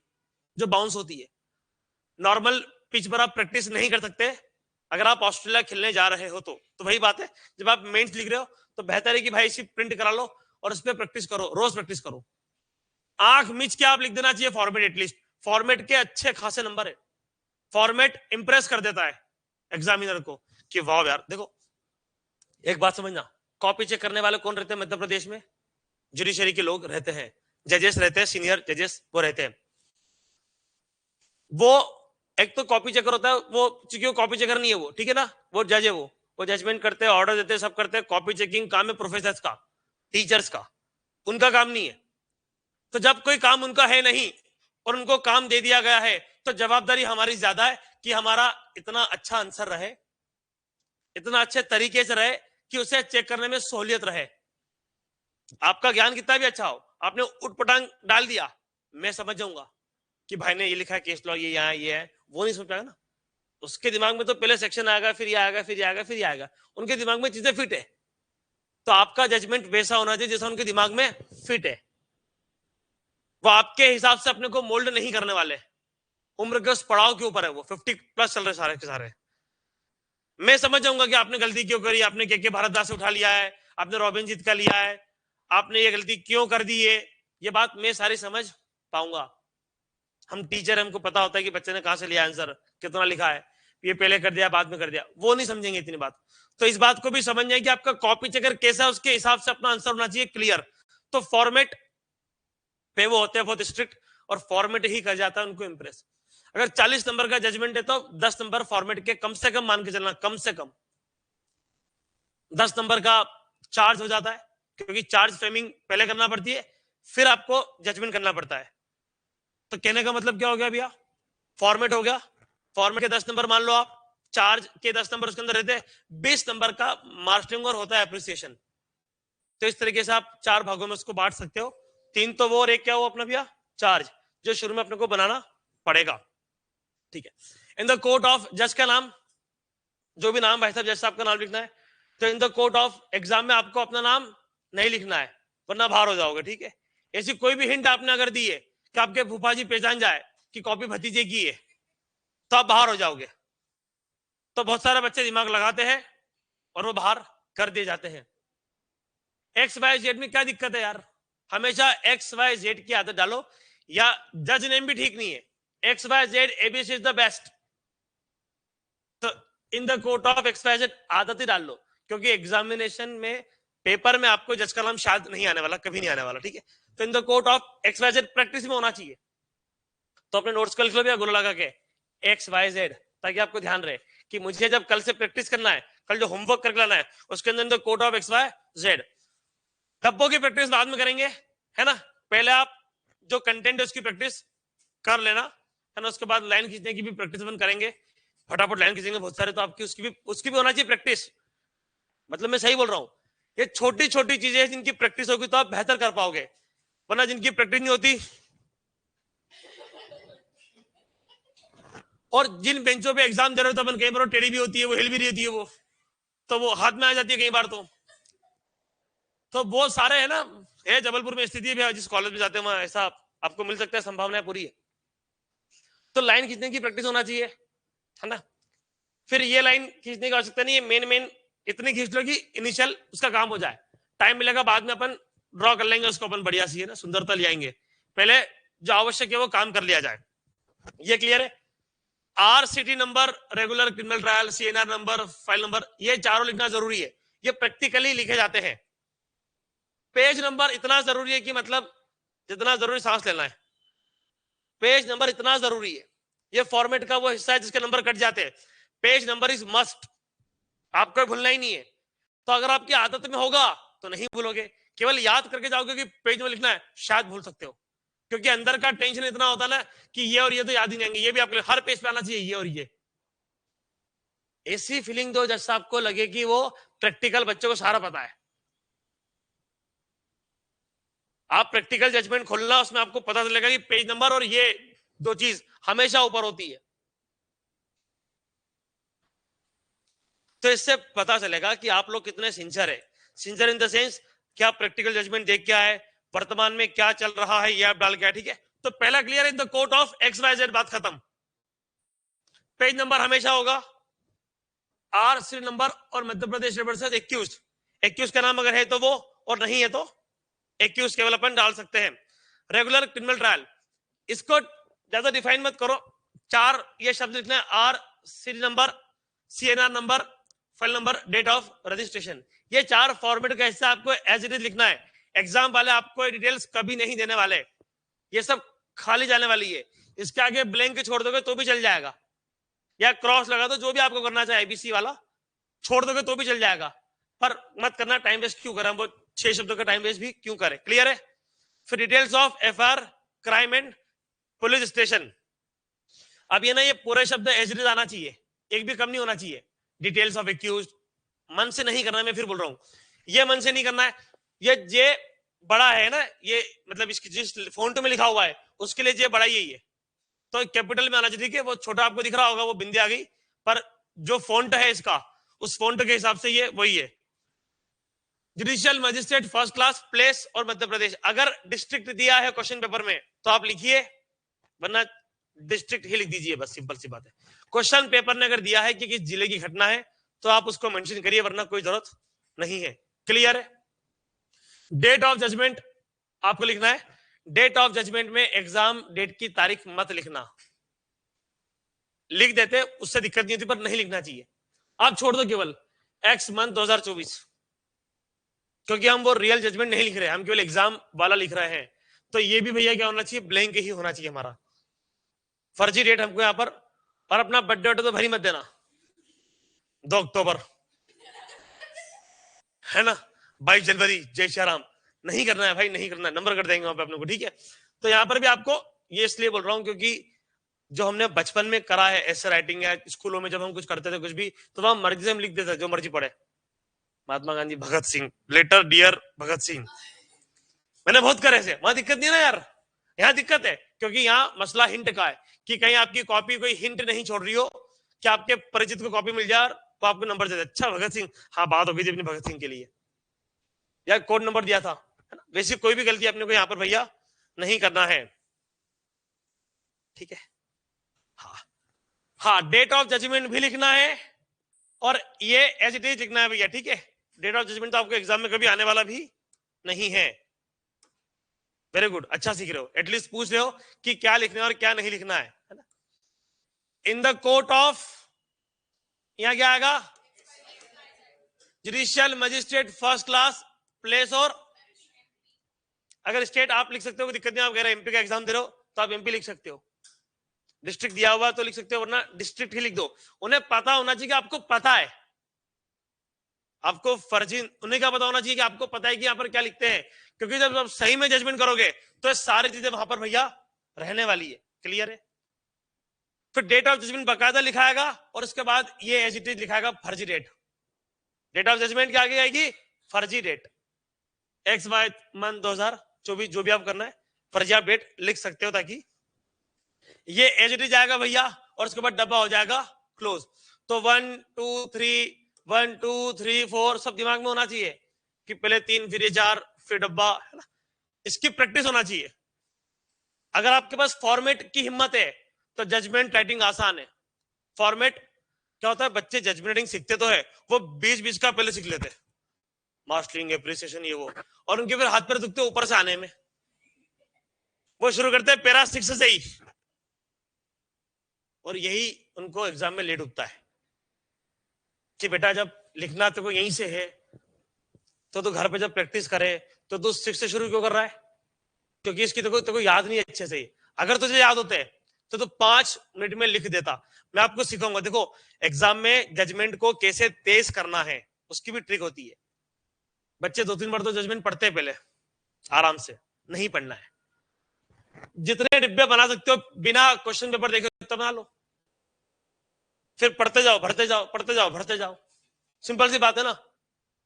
जो बाउंस होती है। नॉर्मल पिच पर आप प्रैक्टिस नहीं कर सकते अगर आप ऑस्ट्रेलिया खेलने जा रहे हो। तो वही बात है, जब आप मेंस लिख रहे हो, तो बेहतर है कि भाई इसी प्रिंट करा लो और इस पर प्रैक्टिस करो, रोज प्रैक्टिस करो। आंख मिच के आप लिख देना चाहिए फॉर्मेट, एटलीस्ट फॉर्मेट के अच्छे खासे नंबर है। फॉर्मेट इंप्रेस कर देता है एग्जामिनर को कि वाह यार। देखो एक बात समझना, कॉपी चेक करने वाले कौन रहते हैं मध्य प्रदेश में? जुडिशरी के लोग रहते हैं, जजेस रहते हैं, सीनियर जजेस वो रहते हैं। वो एक तो कॉपी चेकर होता है, वो चूंकि वो कॉपी चेकर नहीं है वो, ठीक है ना, वो जज है, वो जजमेंट करते हैं, ऑर्डर देते हैं, सब करते हैं। कॉपी चेकिंग काम है प्रोफेसर्स का, टीचर्स का, उनका काम नहीं है। तो जब कोई काम उनका है नहीं और उनको काम दे दिया गया है, तो जवाबदारी हमारी ज्यादा है कि हमारा इतना अच्छा आंसर रहे, इतना अच्छे तरीके से रहे कि उसे चेक करने में सहूलियत रहे। आपका ज्ञान कितना भी अच्छा हो, आपने उठपटांग डाल दिया, मैं समझ जाऊंगा कि भाई ने ये लिखा है केस लॉ, ये यहाँ ये है, वो नहीं समझ पाएगा ना। उसके दिमाग में तो पहले सेक्शन आएगा, फिर ये आएगा, फिर ये आएगा, फिर ये आएगा। उनके दिमाग में चीजें फिट है, तो आपका जजमेंट वैसा होना चाहिए जैसा उनके दिमाग में फिट है। वो आपके हिसाब से अपने को मोल्ड नहीं करने वाले। उम्र के उस पड़ाव के ऊपर है, वो 50+ चल रहे सारे के सारे। मैं समझ जाऊंगा कि आपने गलती क्यों करी, आपने के भारद्वाज से उठा लिया है, आपने रॉबिनजीत का लिया है, आपने ये गलती क्यों कर दी है, ये बात मैं सारी समझ पाऊंगा। हम टीचर, हमको पता होता है कि बच्चे ने कहां से लिया आंसर, कितना लिखा है, ये पहले कर दिया बाद में कर दिया, वो नहीं समझेंगे इतनी बात। तो इस बात को भी समझ जाए कि आपका कॉपी चेकर कैसा है, उसके हिसाब से अपना आंसर होना चाहिए क्लियर। तो फॉर्मेट पे वो होते हैं बहुत स्ट्रिक्ट, और फॉर्मेट ही कर जाता है उनको इंप्रेस। अगर 40 नंबर का जजमेंट है तो 10 नंबर फॉर्मेट के कम से कम मान के चलना, कम से कम 10 नंबर का चार्ज हो जाता है, क्योंकि चार्ज फ्रेमिंग पहले करना पड़ती है, फिर आपको जजमेंट करना पड़ता है। तो कहने का मतलब क्या हो गया भैया, फॉर्मेट हो गया, फॉर्मेट के 10 नंबर मान लो आप, चार्ज के 10 नंबर उसके अंदर रहते हैं, 20 नंबर का मार्क्सिंग और होता है अप्रिसिएशन। तो इस तरीके से आप 4 भागों में उसको बांट सकते हो, 3 तो वो और एक क्या हो अपना भैया, चार्ज, जो शुरू में अपने को बनाना पड़ेगा। ठीक है, इन द कोर्ट ऑफ जज का नाम, जो भी नाम भाई साहब जज साहब का नाम लिखना है, तो in the court of exam में आपको अपना नाम नहीं लिखना है, वरना बाहर हो जाओगे। ठीक है, ऐसी कोई भी हिंट आपने अगर दी है कि आपके फूफा जी पहचान जाए कि कॉपी भतीजे की है तो आप बाहर हो जाओगे। तो बहुत सारे बच्चे दिमाग लगाते हैं और वो बाहर कर दिए जाते हैं। एक्स वाई जेड में क्या दिक्कत है यार, हमेशा एक्स वाई जेड की आदत डालो, या जज नेम भी ठीक नहीं है, X Y Z ABC is the best, तो in the court of X Y Z आदत ही डाल लो, क्योंकि एग्जामिनेशन में पेपर में आपको जज का नाम शायद नहीं आने वाला, कभी नहीं आने वाला, ठीक है। तो in the court of X Y Z practice में होना चाहिए। तो अपने नोट्स कल या गोला लगा के एक्स वाई जेड, ताकि आपको ध्यान रहे कि मुझे जब कल से प्रैक्टिस करना है, कल जो होमवर्क करके लाना है उसके अंदर code of X Y Z. डब्बों की प्रैक्टिस बाद में करेंगे, है ना। पहले आप जो कंटेंट है उसकी प्रैक्टिस कर लेना, है ना। उसके बाद लाइन खींचने की भी प्रैक्टिस अपन करेंगे, फटाफट लाइन खींचेंगे बहुत सारे, तो आपकी उसकी भी होना चाहिए प्रैक्टिस। मतलब मैं सही बोल रहा हूँ, ये छोटी छोटी चीजें जिनकी प्रैक्टिस होगी तो आप बेहतर कर पाओगे, वरना जिनकी प्रैक्टिस नहीं होती, और जिन बेंचों पे एग्जाम दे रहे हो तो अपन कई बार टेढ़ी भी होती है, वो हिल भी रही होती है, वो हाथ में आ जाती है कई बार। तो वो सारे है ना, है जबलपुर में स्थिति है, जिस कॉलेज में जाते हैं वहां ऐसा आपको मिल सकता है, संभावना पूरी है। तो लाइन खींचने की प्रैक्टिस होना चाहिए, है ना। फिर ये लाइन खींचने की आवश्यकता नहीं है, मेन मेन इतनी खींच लो कि इनिशियल उसका काम हो जाए, टाइम मिलेगा बाद में अपन ड्रॉ कर लेंगे उसको, अपन बढ़िया सी है ना सुंदरता ले आएंगे, पहले जो आवश्यक है वो काम कर लिया जाए। ये क्लियर है। RCT number, regular criminal trial, CNR number, file number, ये चारों लिखना जरूरी है, ये प्रैक्टिकली लिखे जाते हैं। पेज नंबर इतना जरूरी है कि मतलब जितना जरूरी सांस लेना है, पेज नंबर इतना जरूरी है, ये फॉर्मेट का वो हिस्सा है जिसके नंबर कट जाते हैं। पेज नंबर इज मस्ट, आपको भूलना ही नहीं है। तो अगर आपकी आदत में होगा तो नहीं भूलोगे, केवल याद करके जाओगे कि पेज में लिखना है, शायद भूल सकते हो, क्योंकि अंदर का टेंशन इतना होता है ना कि ये और ये तो याद ही नहीं आएंगे, ये भी आपके हर पेज पे आना चाहिए, ये और ये। ऐसी फीलिंग दो जैसा आपको लगे कि वो प्रैक्टिकल बच्चों को सारा पता है। आप प्रैक्टिकल जजमेंट खोलना, उसमें आपको पता चलेगा कि पेज नंबर और ये दो चीज हमेशा ऊपर होती है। तो इससे पता चलेगा कि आप लोग कितने सिंसियर है। सिंसियर इन द सेंस कि आप प्रैक्टिकल जजमेंट देख के आए, वर्तमान में क्या चल रहा है ये आप डाल के आए, ठीक है। तो पहला clear in the court of X Y Z, बात खत्म। पेज नंबर हमेशा होगा, आर सी नंबर और Madhya Pradesh versus accused, accused का नाम अगर है तो वो, और नहीं है तो एक्यूज केवल अपन डाल सकते हैं। रेगुलर क्रिमिनल ट्रायल, इसको ज्यादा डिफाइन मत करो, चार ये शब्द लिखना है, आर सीरी number, CNR number, file number, date of registration, ये चार फॉर्मेट का हिस्सा आपको एज इट इज लिखना है। एग्जाम वाले आपको डिटेल्स कभी नहीं देने वाले, ये सब खाली जाने वाली है। इसके आगे ब्लैंक छोड़ दोगे तो भी चल जाएगा, या क्रॉस लगा दो, जो भी आपको करना चाहे, एबीसी वाला छोड़ दोगे तो भी चल जाएगा, पर मत करना, टाइम वेस्ट क्यों करें, वो 6 शब्दों का टाइम वेस्ट भी क्यों करें। क्लियर है। फिर details of FIR, crime and police station, अब ये ना, ये पूरे शब्द एज इट इज आना चाहिए, एक भी कम नहीं होना चाहिए। डिटेल्स ऑफ एक्यूज मन से नहीं करना है, मैं फिर बोल रहा हूं, ये मन से नहीं करना है, ये जे बड़ा है ना, ये मतलब इसकी जिस फॉन्ट में लिखा हुआ है उसके लिए जे बड़ा यही है, तो कैपिटल में आना चाहिए, ठीक है। वो छोटा आपको दिख रहा होगा, वो बिंदी आ गई, पर जो फॉन्ट है इसका, उस फॉन्ट के हिसाब से ये वही है। Judicial magistrate first class, place और मध्य प्रदेश, अगर डिस्ट्रिक्ट दिया है क्वेश्चन पेपर में तो आप लिखिए, वरना डिस्ट्रिक्ट ही लिख दीजिए, बस सिंपल सी बात है। क्वेश्चन पेपर ने अगर दिया है कि किस जिले की घटना है तो आप उसको मेंशन करिए, वरना कोई जरूरत नहीं है। क्लियर है। डेट ऑफ जजमेंट आपको लिखना है, डेट ऑफ जजमेंट में एग्जाम डेट की तारीख मत लिखना, लिख देते उससे दिक्कत नहीं होती, पर नहीं लिखना चाहिए। आप छोड़ दो केवल एक्स मंथ 2024, क्योंकि हम वो रियल जजमेंट नहीं लिख रहे, हम केवल एग्जाम वाला लिख रहे हैं। तो ये भी भैया क्या होना चाहिए, ब्लैंक ही होना चाहिए हमारा। फर्जी डेट हमको यहाँ पर, और अपना बर्थडे तो भरी मत देना 2 अक्टूबर, है ना, 22 जनवरी, जय श्री राम, नहीं करना है भाई, नहीं करना है, नंबर कर देंगे वहां पे अपने को, ठीक है। तो यहाँ पर भी आपको ये इसलिए बोल रहा हूँ क्योंकि जो हमने बचपन में करा है ऐसे राइटिंग है, स्कूलों में जब हम कुछ करते थे कुछ भी, तो वहां मर्जी से हम लिख देते, जो मर्जी पढ़े, महात्मा गांधी, भगत सिंह, लेटर डियर भगत सिंह, मैंने बहुत करे से, वहां दिक्कत नहीं ना यार। यहाँ दिक्कत है क्योंकि यहाँ मसला हिंट का है, कि कहीं आपकी कॉपी कोई हिंट नहीं छोड़ रही हो, कि आपके परिचित को कॉपी मिल जाए तो आपको नंबर दे दे, अच्छा भगत सिंह, हाँ बात होगी थी अपनी भगत सिंह के लिए, या कोड नंबर दिया था, है ना। वैसे कोई भी गलती अपने को यहाँ पर भैया नहीं करना है। ठीक है। हाँ हाँ, डेट ऑफ जजमेंट भी लिखना है और ये एज इट इज लिखना है भैया, ठीक है। डेट ऑफ जजमेंट तो आपको एग्जाम में कभी आने वाला भी नहीं है। वेरी गुड, अच्छा सीख रहे हो, एटलीस्ट पूछ रहे हो कि क्या लिखना है और क्या नहीं लिखना है ना। इन द कोर्ट ऑफ, यहां क्या आएगा, judicial magistrate first class place, और अगर स्टेट आप लिख सकते हो, दिक्कत नहीं, आप कह रहे एमपी का एग्जाम दे रहे हो तो आप एमपी लिख सकते हो, डिस्ट्रिक्ट दिया हुआ तो लिख सकते हो, वरना डिस्ट्रिक्ट ही लिख दो। उन्हें पता होना चाहिए कि आपको पता है, आपको फर्जी उन्हें क्या पता होना चाहिए कि आपको पता है कि यहाँ पर क्या लिखते हैं, क्योंकि जब आप सही में जजमेंट करोगे तो सारी चीजें वहां पर भैया रहने वाली है। क्लियर है। फिर डेट ऑफ जजमेंट बकायदा लिखाएगा और उसके बाद ये एज इट इज लिखाएगा फर्जी डेट। डेट ऑफ जजमेंट क्या आगे आएगी, फर्जी डेट, एक्स वाई मंथ 2024, जो भी आप करना है फर्जी आप डेट लिख सकते हो, ताकि ये एज इट इज आएगा भैया, और उसके बाद डब्बा हो जाएगा क्लोज। तो 1 2 3 1 2 3 4 सब दिमाग में होना चाहिए कि पहले 3 फिर 4 फिर डब्बा, है ना। इसकी प्रैक्टिस होना चाहिए। अगर आपके पास फॉर्मेट की हिम्मत है तो जजमेंट राइटिंग आसान है। फॉर्मेट क्या होता है, बच्चे जजमेंट राइटिंग सीखते तो है, वो 20 का पहले सीख लेते, मास्टरिंग एप्रिसिएशन ये वो, और उनके फिर हाथ पैर दुखते ऊपर से आने में, वो शुरू करते हैं पैरा 6 से ही, और यही उनको एग्जाम में लेट उठता है कि बेटा जब लिखना तो यहीं से है तो घर पे जब प्रैक्टिस करे तो 6 से शुरू क्यों कर रहा है, क्योंकि इसकी तो याद नहीं अच्छे से। अगर तुझे याद होते तो 5 मिनट में लिख देता। मैं आपको सिखाऊंगा, देखो एग्जाम में जजमेंट को कैसे तेज करना है, उसकी भी ट्रिक होती है। बच्चे 2-3 बार तो जजमेंट पढ़ते हैं पहले आराम से, नहीं पढ़ना है। जितने डिब्बे बना सकते हो बिना क्वेश्चन पेपर देखे उतना बना लो, फिर पढ़ते जाओ भरते जाओ, पढ़ते जाओ भरते जाओ। सिंपल सी बात है ना।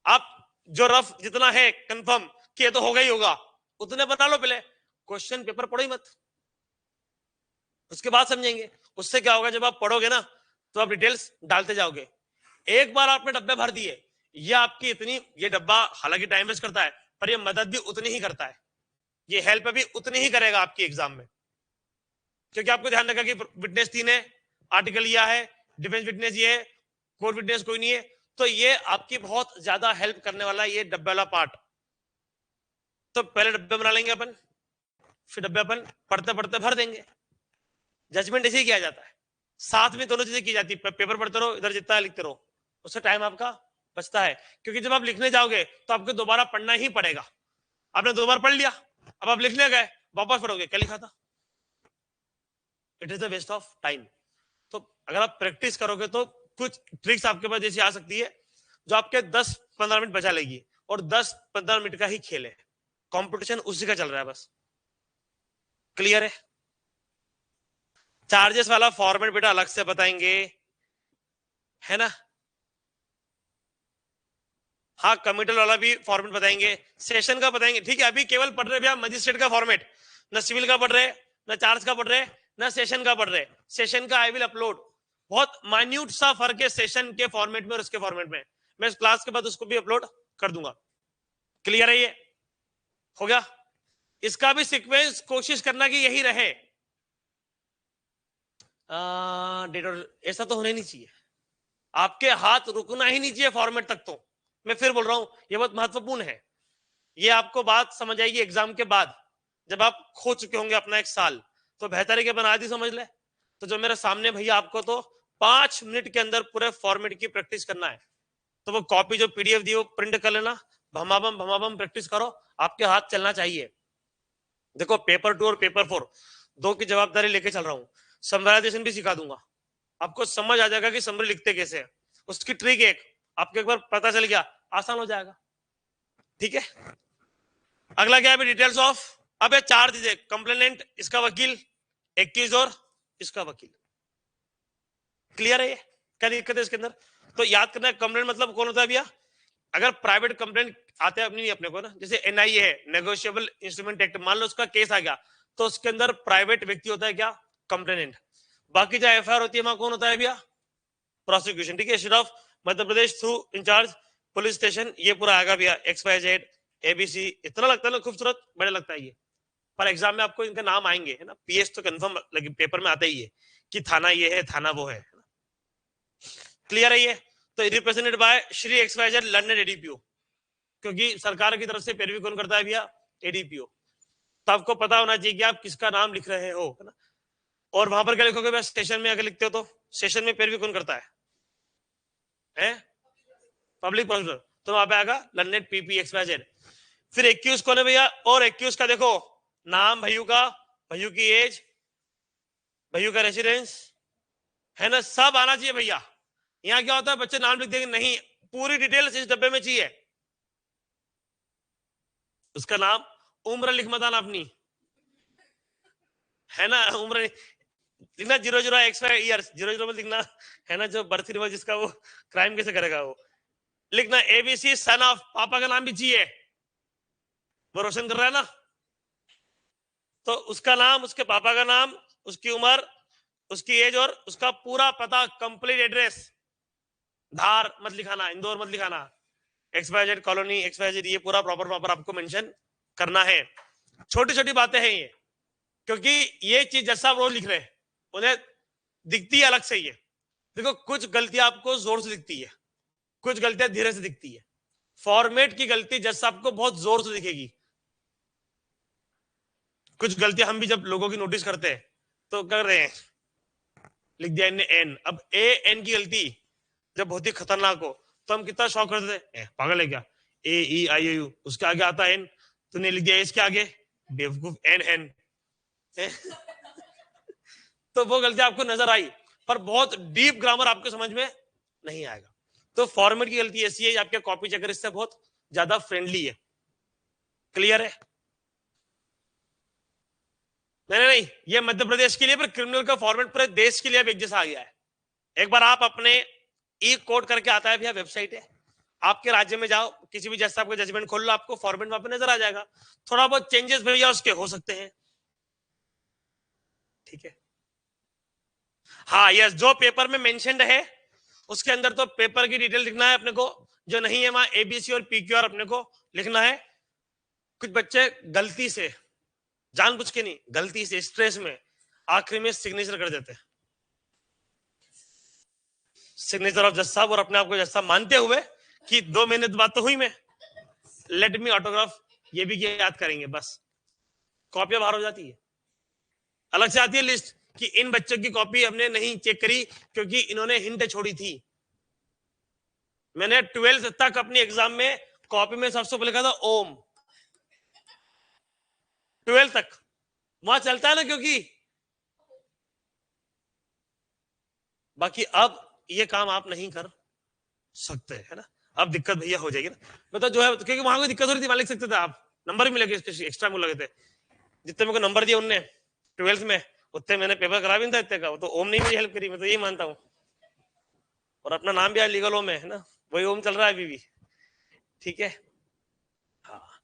आप जो रफ जितना है कंफर्म कि ये तो होगा ही होगा, उतने बना लो पहले, क्वेश्चन पेपर पढ़ो ही मत, उसके बाद समझेंगे। उससे क्या होगा, जब आप पढ़ोगे ना तो आप डिटेल्स डालते जाओगे। एक बार आपने डब्बे भर दिए, ये आपकी इतनी, ये डब्बा हालांकि टाइम वेस्ट करता है पर ये मदद भी उतनी ही करता है, ये हेल्प भी उतनी ही करेगा आपकी एग्जाम में। क्योंकि आपको ध्यान रखा कि विटनेस 3 है, आर्टिकल यह है, डिफेंस विटनेस ये है, कोर्ट विटनेस कोई नहीं है, तो ये आपकी बहुत ज्यादा हेल्प करने वाला है ये डब्बे वाला पार्ट। तो पहले डब्बे बना लेंगे अपन, फिर डब्बे अपन पढ़ते पढ़ते भर देंगे। जजमेंट ऐसे ही किया जाता है, साथ में दोनों चीजें की जाती है, पेपर पढ़ते रहो इधर जितना लिखते रहो, उससे टाइम आपका बचता है। क्योंकि जब आप लिखने जाओगे तो आपको दोबारा पढ़ना ही पड़ेगा। आपने 2 बार पढ़ लिया, अब आप लिखने गए वापस पढ़ोगे क्या लिखा था, it is the waste of time. तो अगर आप प्रैक्टिस करोगे तो कुछ ट्रिक्स आपके पास जैसी आ सकती है जो आपके 10-15 मिनट बचा लेगी, और 10-15 मिनट का ही खेल है, कंपटीशन उसी का चल रहा है बस। क्लियर है। चार्जेस वाला फॉर्मेट बेटा अलग से बताएंगे, है ना। हाँ, कमिटल वाला भी फॉर्मेट बताएंगे, सेशन का बताएंगे, ठीक है। अभी केवल पढ़ रहे भैया मजिस्ट्रेट का फॉर्मेट, ना सिविल का पढ़ रहे, ना चार्ज का पढ़ रहे, ना सेशन का पढ़ रहे। सेशन का आई विल अपलोड, बहुत माइन्यूट सा फर्क है सेशन के फॉर्मेट में और उसके फॉर्मेट में, मैं इस क्लास के बाद उसको भी अपलोड कर दूंगा। क्लियर है, ये हो गया। इसका भी सीक्वेंस कोशिश करना कि यही रहे, ऐसा तो होना नहीं चाहिए, आपके हाथ रुकना ही नहीं चाहिए फॉर्मेट तक। तो मैं फिर बोल रहा हूं, ये बहुत महत्वपूर्ण है, ये आपको बात समझ आएगी एग्जाम के बाद, जब आप खो चुके होंगे अपना 1 साल, तो बेहतर है कि अपन आज ही समझ ले। तो जो मेरे सामने भैया आपको तो 5 मिनट के अंदर पूरे फॉर्मेट की प्रैक्टिस करना है, तो वो कॉपी जो पीडीएफ दी वो प्रिंट कर लेना, भमाबम प्रैक्टिस करो, आपके हाथ चलना चाहिए। देखो पेपर 2 और पेपर 4 दो की जवाबदारी लेके चल रहा हूँ, समराइजेशन भी सिखा दूंगा, आपको समझ आ जाएगा कि समरी लिखते कैसे है, उसकी ट्रिक एक आपको एक बार पता चल गया आसान हो जाएगा। ठीक है, अगला क्या है डिटेल्स ऑफ, अब ये 4 चीजें, कंप्लेनेंट इसका वकील, एक्यूज और इसका वकील। क्लियर है, ये क्या दिक्कत है इसके अंदर। तो याद करना है कंप्लेंट मतलब कौन होता है भैया, अगर प्राइवेट कंप्लेंट आते हैं अपनी अपने को ना, जैसे एनआईए है, नेगोशिएबल इंस्ट्रूमेंट एक्ट, मान लो उसका केस आ गया तो उसके अंदर प्राइवेट व्यक्ति होता है क्या, कंप्लेनेंट। बाकी जो एफआईआर होती है वहां कौन होता है भैया, प्रोसिक्यूशन। ठीक है, state of Madhya Pradesh through incharge police station, ये पूरा आएगा भैया, XYZ ABC। इतना लगता है ना खूबसूरत, बड़े लगता है ये, पर एग्जाम में आपको इनका नाम आएंगे, है ना। पीएस तो कंफर्म पेपर में आता ही है कि थाना ये है, थाना वो है। क्लियर है ये? तो represented by Shri XYZ London ADPO, क्योंकि सरकार की तरफ से पैरवी कौन करता है भैया? एडीपीओ। तो आपको पता होना चाहिए कि आप किसका नाम लिख रहे हो, है ना। और वहां पर क्या लिखोगे भैया? स्टेशन में अगर लिखते हो तो स्टेशन में पैरवी कौन करता है? Public prosecutor. तो वहां पे आएगा लंदन पीपी एक्सवाइजेड। फिर एक्यूज कौन है भैया? और एक्यूज का देखो नाम, भैयू का, भैयू की एज, भैयू का रेसिडेंस, है ना, सब आना चाहिए भैया। यहाँ क्या होता है, बच्चे नाम लिख देंगे, नहीं, पूरी डिटेल्स इस डब्बे में चाहिए। उसका नाम, उम्र लिख मत आना अपनी, है ना। उम्र लिखना 00x ईयर्स, 00 में लिखना, है ना, जो बर्थ रिवर्स जिसका वो क्राइम कैसे करेगा वो लिखना। एबीसी सन ऑफ, पापा का नाम भी चाहिए, वो रोशन कर रहा है ना। तो उसका नाम, उसके पापा का नाम, उसकी उम्र, उसकी एज और उसका पूरा पता, कंप्लीट एड्रेस। धार मत लिखाना, इंदौर मत लिखाना, एक्सवाइजेड कॉलोनी एक्सवाइजेड, ये पूरा प्रॉपर आपको मेंशन करना है। छोटी छोटी बातें हैं ये, क्योंकि ये चीज जैसा आप रोज लिख रहे हैं उन्हें दिखती है अलग से। ये देखो, कुछ गलतियां आपको जोर से दिखती है, कुछ गलतियां धीरे से दिखती है। फॉर्मेट की गलती जैसा आपको बहुत जोर से दिखेगी। कुछ गलतियां हम भी जब लोगों की नोटिस करते हैं तो कर रहे हैं, लिख दिया इनने एन, अब ए एन की गलती जब बहुत ही खतरनाक हो तो हम कितना शौक करते थे, पागल है क्या, ए ई आई यू, उसके आगे आता है एन, तूने लिख दिया इसके आगे, बेवकूफ, एन एन। तो वो गलती आपको नजर आई, पर बहुत डीप ग्रामर आपको समझ में नहीं आएगा। तो फॉर्मेट की गलती ऐसी है, आपके कॉपी चेकर इससे बहुत ज्यादा फ्रेंडली है। क्लियर है? नहीं, ये मध्य प्रदेश के लिए, पर क्रिमिनल का फॉर्मेट पूरे देश के लिए अब एक जैसा आ गया है। एक बार आप अपने ई कोड करके आता है भैया, वेबसाइट है, आपके राज्य में जाओ, किसी भी जैसा आपको जजमेंट खोल लो, आपको फॉर्मेट वहां पे नजर आ जाएगा। थोड़ा बहुत चेंजेस भैया उसके हो सकते हैं, ठीक है। हाँ यस, जो पेपर में मेंशन्ड है उसके अंदर तो पेपर की डिटेल लिखना है अपने को, जो नहीं है वहां एबीसी और पीक्यूआर अपने को लिखना है। कुछ बच्चे गलती से, जानबूझ के नहीं, गलती से स्ट्रेस में आखिरी में सिग्नेचर कर देते हैं, सिग्नेचर ऑफ जज साहब, और अपने आप को जज साहब मानते हुए कि 2 महीने बाद तो हुई मैं, लेट मी ऑटोग्राफ, ये भी याद करेंगे, बस कॉपियां बाहर हो जाती है। अलग से आती है लिस्ट कि इन बच्चों की कॉपी हमने नहीं चेक करी क्योंकि इन्होंने हिंट छोड़ी थी। मैंने 12th तक अपनी एग्जाम में कॉपी में सबसे पहले लिखा था ओम, 12th तक वहां चलता है ना, क्योंकि बाकी अब ये काम आप नहीं कर सकते, है ना। अब दिक्कत भैया हो जाएगी ना, मतलब जो है, क्योंकि वहां कोई दिक्कत हो रही थी, वहां लिख सकते थे आप, नंबर भी मिलेगा, एक्स्ट्रा लगे थे, जितने मेरे को नंबर दिए उनने 12th में, उतने मैंने पेपर करा भी नहीं था इतने का, तो ओम ने मेरी हेल्प करी, मैं तो यही मानता हूँ। और अपना नाम भी आज लीगल ओम है ना, वही ओम चल रहा है अभी भी, ठीक है। हाँ,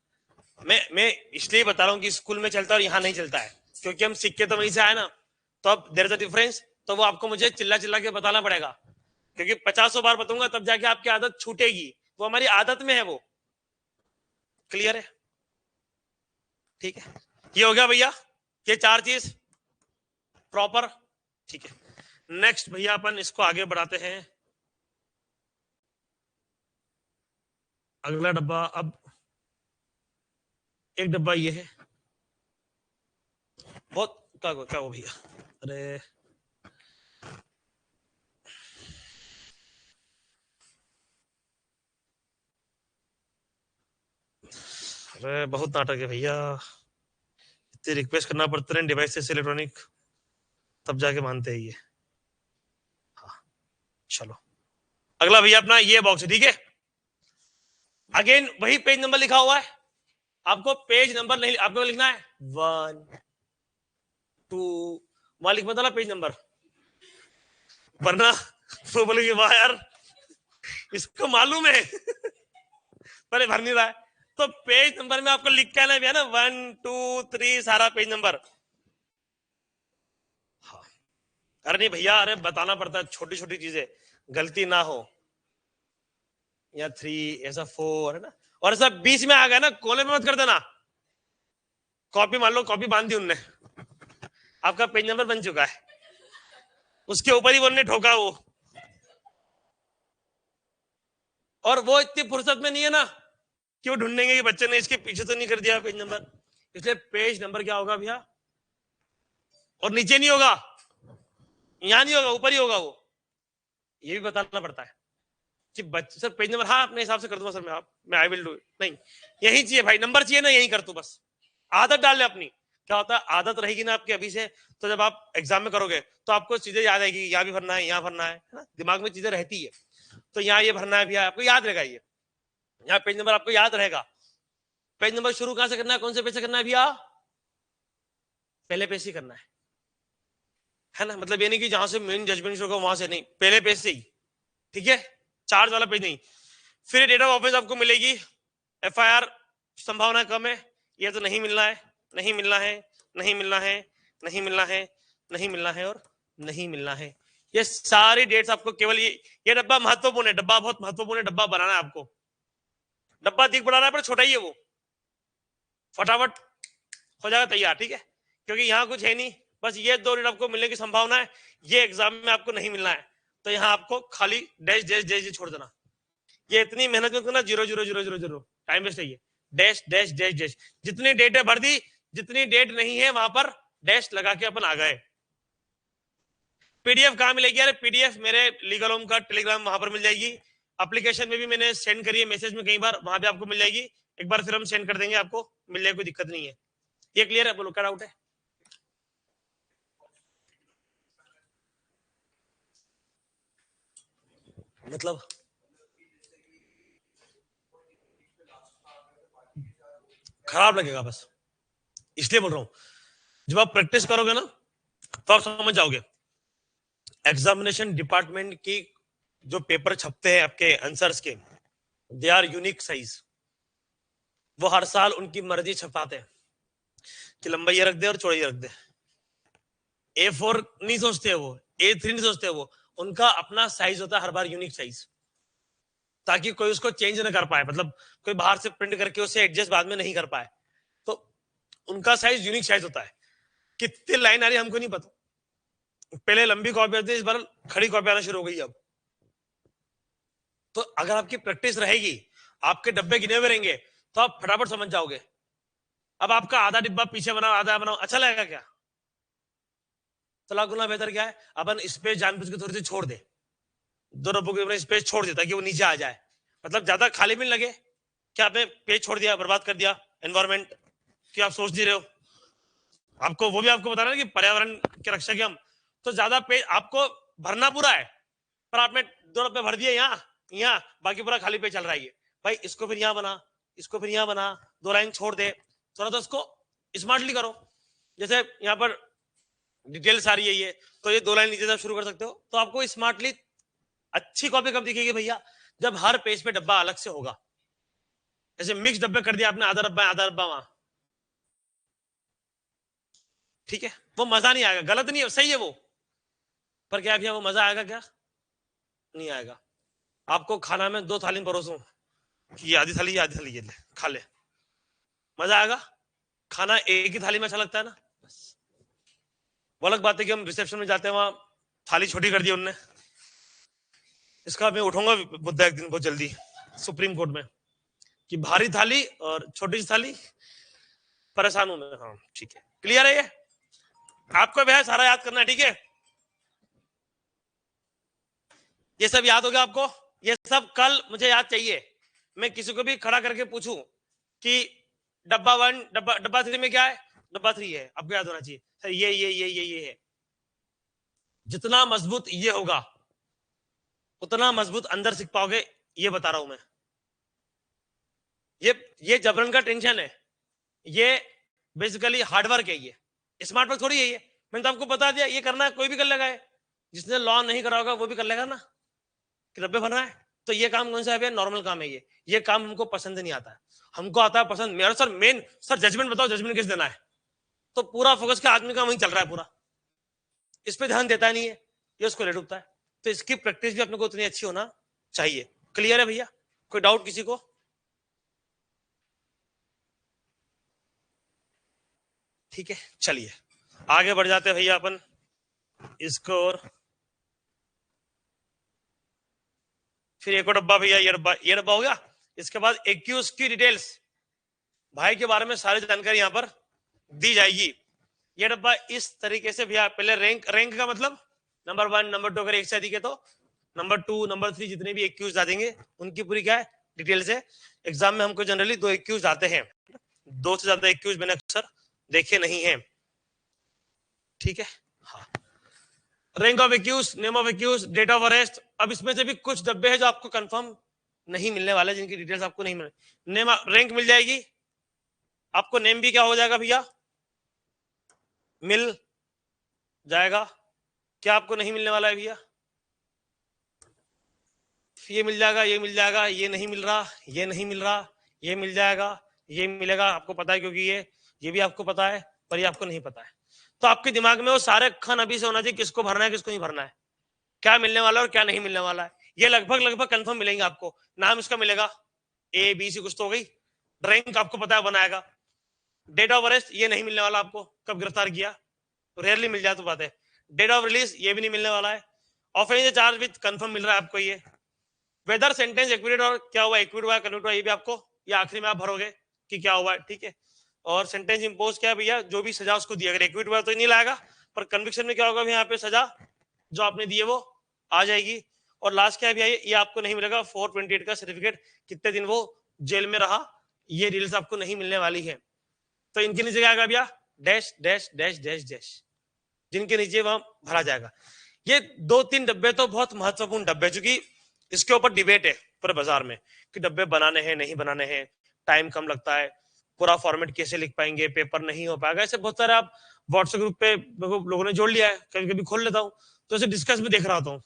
मैं इसलिए बता रहा हूँ कि स्कूल में चलता है और यहाँ नहीं चलता है, क्योंकि हम सीख के तो वहीं से आए ना, तो अब देयर इज अ डिफरेंस। तो वो आपको मुझे चिल्ला चिल्ला के बताना पड़ेगा, क्योंकि 50 बार बताऊंगा तब जाके आपकी आदत छूटेगी, वो हमारी आदत में है वो। क्लियर है? ठीक है, ये हो गया भैया, ये 4 चीज प्रॉपर, ठीक है। नेक्स्ट भैया अपन इसको आगे बढ़ाते हैं, अगला डब्बा। अब एक डब्बा ये है, बहुत क्या हो भैया, अरे अरे बहुत नाटक है भैया, इतनी रिक्वेस्ट करना पड़ता है डिवाइस से इलेक्ट्रॉनिक, तब जाके मानते हैं ये। हाँ, चलो अगला भैया अपना ये बॉक्स है, ठीक है। अगेन वही पेज नंबर लिखा हुआ है, आपको पेज नंबर नहीं, आपको लिखना है 1 2, वहां लिख मत पेज नंबर, वरना वो बोलेगी वाह यार इसको मालूम है पहले भर नहीं रहा है। तो पेज नंबर में आपको लिख के आना है ना, 1 2 3 सारा पेज नंबर। हाँ, अरे नहीं भैया, अरे बताना पड़ता है, छोटी छोटी चीजें गलती ना हो, या 3 ऐसा 4, है ना। और ऐसा बीच में आ गया ना, कोने में मत कर देना, कॉपी मान लो कॉपी बांध दी उनने, आपका पेज नंबर बन चुका है, उसके ऊपर ही उन्होंने ठोका वो, और वो इतनी फुर्सत में नहीं है ना कि वो ढूंढेंगे कि बच्चे ने इसके पीछे तो नहीं कर दिया पेज नंबर। इसलिए पेज नंबर क्या होगा भैया, और नीचे नहीं होगा, यहां नहीं होगा, ऊपर ही होगा वो। ये भी बताना पड़ता है कि बच्चे सर पेज नंबर, हाँ अपने हिसाब से कर दूंगा सर मैं आई विल डू इट, नहीं यही चाहिए भाई, नंबर चाहिए ना, यही कर तू बस। आदत डाल ले अपनी। क्या होता है, आदत रहेगी ना आपकी अभी से, तो जब आप एग्जाम में करोगे तो आपको चीजें याद आएगी, यहाँ भी भरना है, यहाँ भरना है ना, दिमाग में चीजें रहती है, तो यहाँ ये भरना है भैया, आपको याद रहेगा, ये यहाँ पेज नंबर आपको याद रहेगा। पेज नंबर शुरू कहां से करना है, कौन से पेज से करना है भैया, पहले पेज से करना है ना, मतलब ये नहीं कि जहां से मेन जजमेंट शुरू हो वहां से नहीं, पहले पेज से ही, ठीक है, चार्ज वाला पेज नहीं। फिर डेट ऑफ ऑफिस आपको मिलेगी, एफआईआर संभावना कम है, ये तो नहीं मिलना है, नहीं मिलना है, नहीं मिलना है, नहीं मिलना है, नहीं मिलना है, और नहीं मिलना है। ये सारी डेट्स आपको केवल ये डब्बा महत्वपूर्ण है, डब्बा बहुत महत्वपूर्ण है, डब्बा बनाना है आपको, डब्बा दिख बड़ा रहा है पर छोटा ही है वो, फटाफट हो जाएगा तैयार, ठीक है, क्योंकि यहाँ कुछ है नहीं, बस ये दो डेट आपको मिलने की संभावना है, ये एग्जाम में आपको नहीं मिलना है, तो यहाँ आपको खाली डैश डैश डैश छोड़ देना, ये इतनी मेहनत मत करना, zero zero zero zero zero, time waste है ये, डैश डैश डैश डैश, जितनी डेट है भर दी, जितनी डेट नहीं है वहां पर डैश लगा के अपन आ गए। पीडीएफ कहां मिलेगी, अरे पीडीएफ मेरे लीगल होम का टेलीग्राम वहां पर मिल जाएगी, एप्लीकेशन में भी मैंने सेंड करी है मैसेज में कई बार, वहां पे आपको मिल जाएगी, एक बार फिर हम सेंड कर देंगे, आपको मिल जाएगी, कोई दिक्कत नहीं है। ये क्लियर है, बोलो क्या डाउट है। मतलब खराब लगेगा बस, इसलिए बोल रहा हूं, जब आप प्रैक्टिस करोगे ना तो आप समझ जाओगे। एग्जामिनेशन डिपार्टमेंट की जो पेपर छपते हैं आपके आंसर्स के, दे आर यूनिक साइज, वो हर साल उनकी मर्जी छपाते हैं कि लंबाई रख दे और चौड़ाई रख दे, A4 नहीं सोचते वो, A3 नहीं सोचते वो, उनका अपना साइज होता है हर बार यूनिक साइज, ताकि कोई उसको चेंज ना कर पाए, मतलब कोई बाहर से प्रिंट करके उसे एडजस्ट बाद में नहीं कर पाए, तो उनका साइज यूनिक साइज होता है। कितनी लाइन आ रही हमको नहीं पता, पहले लंबी कॉपी आती है, इस बार खड़ी कॉपी आना शुरू हो गई अब, तो अगर आपकी प्रैक्टिस रहेगी, आपके डब्बे गिने हुए रहेंगे, तो आप फटाफट समझ जाओगे। अब आपका आधा डिब्बा पीछे बनाओ, आधा बनाओ, अच्छा लगेगा क्या, तो गुना बेहतर क्या है, अपन स्पेस जानबूझ के थोड़ी सी छोड़ दे, दो डब्बों के स्पेस छोड़ दे ताकि वो नीचे आ जाए, मतलब ज्यादा खाली भी लगे, क्या आपने पेज छोड़ दिया, बर्बाद कर दिया एनवायरमेंट कि आप सोच नहीं रहे हो, आपको वो भी आपको बताना है कि पर्यावरण की रक्षा की हम, तो ज्यादा पेज आपको भरना पूरा है, पर आपने दो डब्बे भर दिए यहाँ यहाँ, बाकी पूरा खाली पेज चल रहा है, भाई इसको फिर यहाँ बना, इसको फिर यहाँ बना, दो लाइन छोड़ दे, थोड़ा तो उसको स्मार्टली करो, जैसे यहाँ पर डिटेल्स आ रही है ये, तो ये दो लाइन नीचे से शुरू कर सकते हो, तो आपको स्मार्टली अच्छी कॉपी कब दिखेगी भैया, जब हर पेज पे डब्बा अलग से होगा, जैसे मिक्स डब्बे कर दिया आपने, आधा डब्बा वहां, ठीक है, वो मजा नहीं आएगा, गलत नहीं है, सही है वो, पर क्या भैया वो मजा आएगा क्या, नहीं आएगा। आपको खाना में दो थाली परोसूं, ये आधी थाली, ये आधी थाली, ये ले खा ले, मजा आएगा, खाना एक ही थाली में अच्छा लगता है ना, बस वो अलग बात है कि हम रिसेप्शन में जाते हैं, वहां थाली छोटी कर दी उनने, इसका मैं उठाऊंगा मुद्दा एक दिन बहुत जल्दी सुप्रीम कोर्ट में, कि भारी थाली और छोटी सी थाली, परेशान हूं मैं, हाँ ठीक है, क्लियर है ये, आपको भैया सारा याद करना है, ठीक है, ये सब याद हो गया आपको, ये सब कल मुझे याद चाहिए, मैं किसी को भी खड़ा करके पूछूं कि डब्बा 1 डब्बा 3 में क्या है, डब्बा 3 है, आपको याद होना चाहिए सर, ये है, जितना मजबूत ये होगा उतना मजबूत अंदर सीख पाओगे, ये बता रहा हूं मैं, ये जबरन का टेंशन है, ये बेसिकली हार्डवर्क है, ये स्मार्ट वर्क थोड़ी है ये, मैंने तो आपको बता दिया, ये करना है कोई भी कर लेगा, जिसने लॉ नहीं करा होगा वो भी कर लेगा ना, कि डब्बे भरना है, तो ये काम कौन सा है, नॉर्मल काम है ये काम हमको पसंद नहीं आता है, हमको आता है पसंद, मेरा सर मेन सर जजमेंट बताओ, जजमेंट किस देना है, तो पूरा फोकस का आदमी का वहीं चल रहा है पूरा, इस पे ध्यान देता नहीं है, ये उसको लेट उठता है, तो इसकी प्रैक्टिस भी अपने को उतनी अच्छी होना चाहिए। क्लियर है भैया, कोई डाउट किसी को। ठीक है, चलिए आगे बढ़ जाते हैं भैया अपन इसको। और फिर एक और डब्बा भैया, ये डब्बा हो गया। इसके बाद एक्यूज की डिटेल्स, भाई के बारे में सारी जानकारी यहां पर दी जाएगी। ये डब्बा इस तरीके से भैया, पहले रैंक का मतलब नंबर 1 नंबर 2 अगर एक से अधिक है तो नंबर 2 नंबर 3 जितने भी एक्यूज आ देंगे उनकी पूरी क्या है डिटेल्स है। एग्जाम में हमको जनरली 2 एक्यूज आते हैं, 2 से ज्यादा एक्यूज मैंने अक्सर देखे नहीं है, ठीक है। हाँ, rank of accuse, name of accuse, date of arrest. अब इसमें से भी कुछ डब्बे हैं जो आपको कंफर्म नहीं मिलने वाले, जिनकी डिटेल्स आपको नहीं मिले। नेम रैंक मिल जाएगी आपको, नेम भी क्या हो जाएगा भैया, मिल जाएगा। क्या आपको नहीं मिलने वाला है भैया, ये मिल जाएगा, ये मिल जाएगा, ये नहीं मिल रहा, ये नहीं मिल रहा, ये मिल जाएगा, ये मिलेगा, आपको पता है क्योंकि ये भी आपको पता है, पर ये आपको नहीं पता है। तो आपके दिमाग में वो सारे खन अभी से होना चाहिए, किसको भरना है किसको नहीं भरना है, क्या मिलने वाला है और क्या नहीं मिलने वाला है। ये लगभग कंफर्म मिलेंगे आपको। नाम इसका मिलेगा, ए बी सी कुछ तो हो गई। रैंक आपको पता है बनाएगा। डेट ऑफ अरेस्ट ये नहीं मिलने वाला आपको, कब गिरफ्तार किया, रेयरली मिल जाए तो बात है। डेट ऑफ रिलीज ये भी नहीं मिलने वाला है। ऑफेंस चार्ज विद कंफर्म मिल रहा है आपको ये। वेदर सेंटेंस एक्विटेड और क्या हुआ, एक्विट हुआ कन्विक्ट हुआ, ये भी आपको ये आखिरी में आप भरोगे कि क्या हुआ, ठीक है। और सेंटेंस इंपोज क्या है भैया, जो भी सजा उसको दी, अगर एक्विट हुआ तो नहीं लाएगा, पर कन्विक्शन में क्या होगा यहाँ पे सजा जो आपने दी है वो आ जाएगी। और लास्ट क्या है भैया, ये आपको नहीं मिलेगा 428 का सर्टिफिकेट, कितने दिन वो जेल में रहा, ये डिटेल्स आपको नहीं मिलने वाली है। तो इनके नीचे क्या आएगा भैया, dash dash dash dash dash, जिनके नीचे वहां भरा जाएगा। ये 2-3 डब्बे तो बहुत महत्वपूर्ण डब्बे, चूंकि इसके ऊपर डिबेट है पूरे बाजार में कि डब्बे बनाने हैं नहीं बनाने हैं, टाइम कम लगता है, पूरा फॉर्मेट कैसे लिख पाएंगे, पेपर नहीं हो पाएगा, ऐसे बहुत सारे आप व्हाट्सएप ग्रुप पे लोगों ने जोड़ लिया है। कभी कभी खोल लेता हूँ तो ऐसे डिस्कस भी देख रहा होता हूँ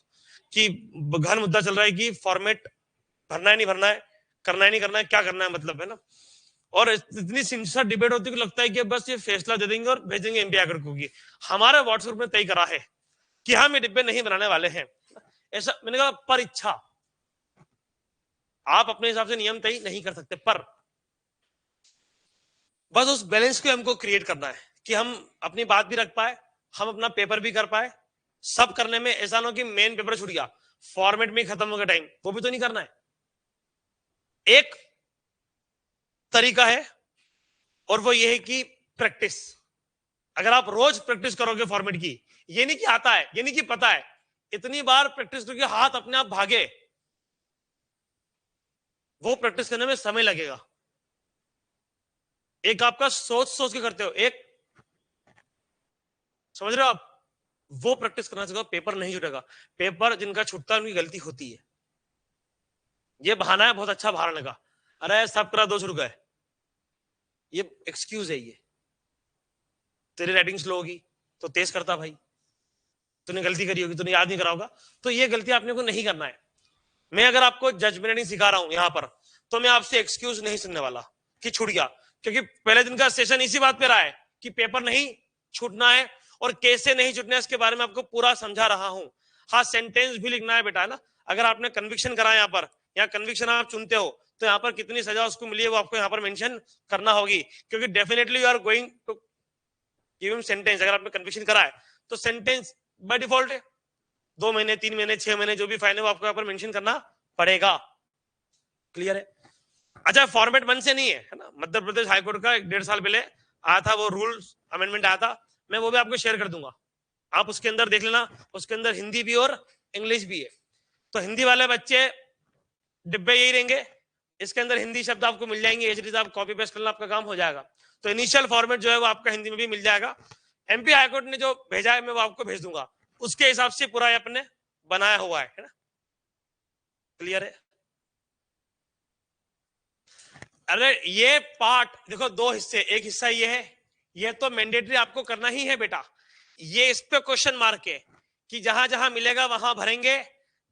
कि गहन मुद्दा चल रहा है कि फॉर्मेट भरना है नहीं भरना है, करना है नहीं करना है, क्या करना है, मतलब है ना। और इतनी सिंसियर डिबेट होती है कि लगता है कि बस ये फैसला दे देंगे और भेजेंगे एमपी आकर को। हमारे व्हाट्सएप में तय करा है कि हम ये डिब्बे नहीं बनाने वाले हैं, ऐसा मैंने कहा, पर इच्छा आप अपने हिसाब से नियम तय नहीं कर सकते, पर बस उस बैलेंस को हमको क्रिएट करना है कि हम अपनी बात भी रख पाए, हम अपना पेपर भी कर पाए। सब करने में ऐसा ना हो कि मेन पेपर छूट गया, फॉर्मेट में खत्म हो गया टाइम, वो भी तो नहीं करना है। एक तरीका है और वो ये है कि प्रैक्टिस। अगर आप रोज प्रैक्टिस करोगे फॉर्मेट की, ये नहीं कि आता है, ये नहीं कि पता है, इतनी बार प्रैक्टिस करोगे हाथ अपने आप भागे, वो प्रैक्टिस करने में समय लगेगा। एक आपका सोच सोच के करते हो, एक समझ रहे हो आप, वो प्रैक्टिस करना चाहिए। पेपर नहीं छूटेगा, पेपर जिनका छूटता है उनकी गलती होती है। ये बहाना है बहुत अच्छा बहाने का, अरे सब करा 2 छूट गए, ये एक्सक्यूज है। ये तेरी राइटिंग स्लो होगी तो तेज करता भाई, तूने गलती करी होगी तूने याद नहीं करा होगा, तो ये गलती आपने को नहीं करना है। मैं अगर आपको जजमेंट नहीं सिखा रहा हूं यहां पर, तो मैं आपसे एक्सक्यूज नहीं सुनने वाला कि छूट गया, क्योंकि पहले दिन का सेशन इसी बात पे रहा है कि पेपर नहीं छूटना है और कैसे नहीं छूटना है इसके बारे में आपको पूरा समझा रहा हूं। हाँ, सेंटेंस भी लिखना है बेटा, है ना। अगर आपने कन्विक्शन करा यहाँ पर, या कन्विक्शन आप चुनते हो, तो यहाँ पर कितनी सजा उसको मिली है वो आपको यहाँ पर मेंशन करना होगी, क्योंकि definitely you are going to give him sentence. अगर आपने कन्विक्शन करा है तो सेंटेंस बाय डिफॉल्ट है 2 महीने 3 महीने 6 महीने जो भी फाइन है वो आपको यहाँ पर मेंशन करना पड़ेगा। क्लियर है। अच्छा, फॉर्मेट 1 से नहीं है ना, मध्य प्रदेश हाईकोर्ट का 1.5 साल पहले आया था वो रूल्स अमेंडमेंट आया था, मैं वो भी आपको शेयर कर दूंगा, आप उसके अंदर देख लेना। उसके अंदर हिंदी भी और इंग्लिश भी है, तो हिंदी वाले बच्चे डिब्बे यही रहेंगे, इसके अंदर हिंदी शब्द आपको मिल जाएंगे, एच आप कॉपी पेस्ट करना आपका काम हो जाएगा। तो इनिशियल फॉर्मेट जो है वो आपका हिंदी में भी मिल जाएगा। एमपी हाईकोर्ट ने जो भेजा है मैं वो आपको भेज दूंगा, उसके हिसाब से पूरा अपने बनाया हुआ है ना। क्लियर है। अरे ये पार्ट देखो 2 हिस्से, एक हिस्सा ये है, ये तो मैंडेटरी आपको करना ही है बेटा। ये इस पे क्वेश्चन मार्क है कि जहां जहां मिलेगा वहां भरेंगे,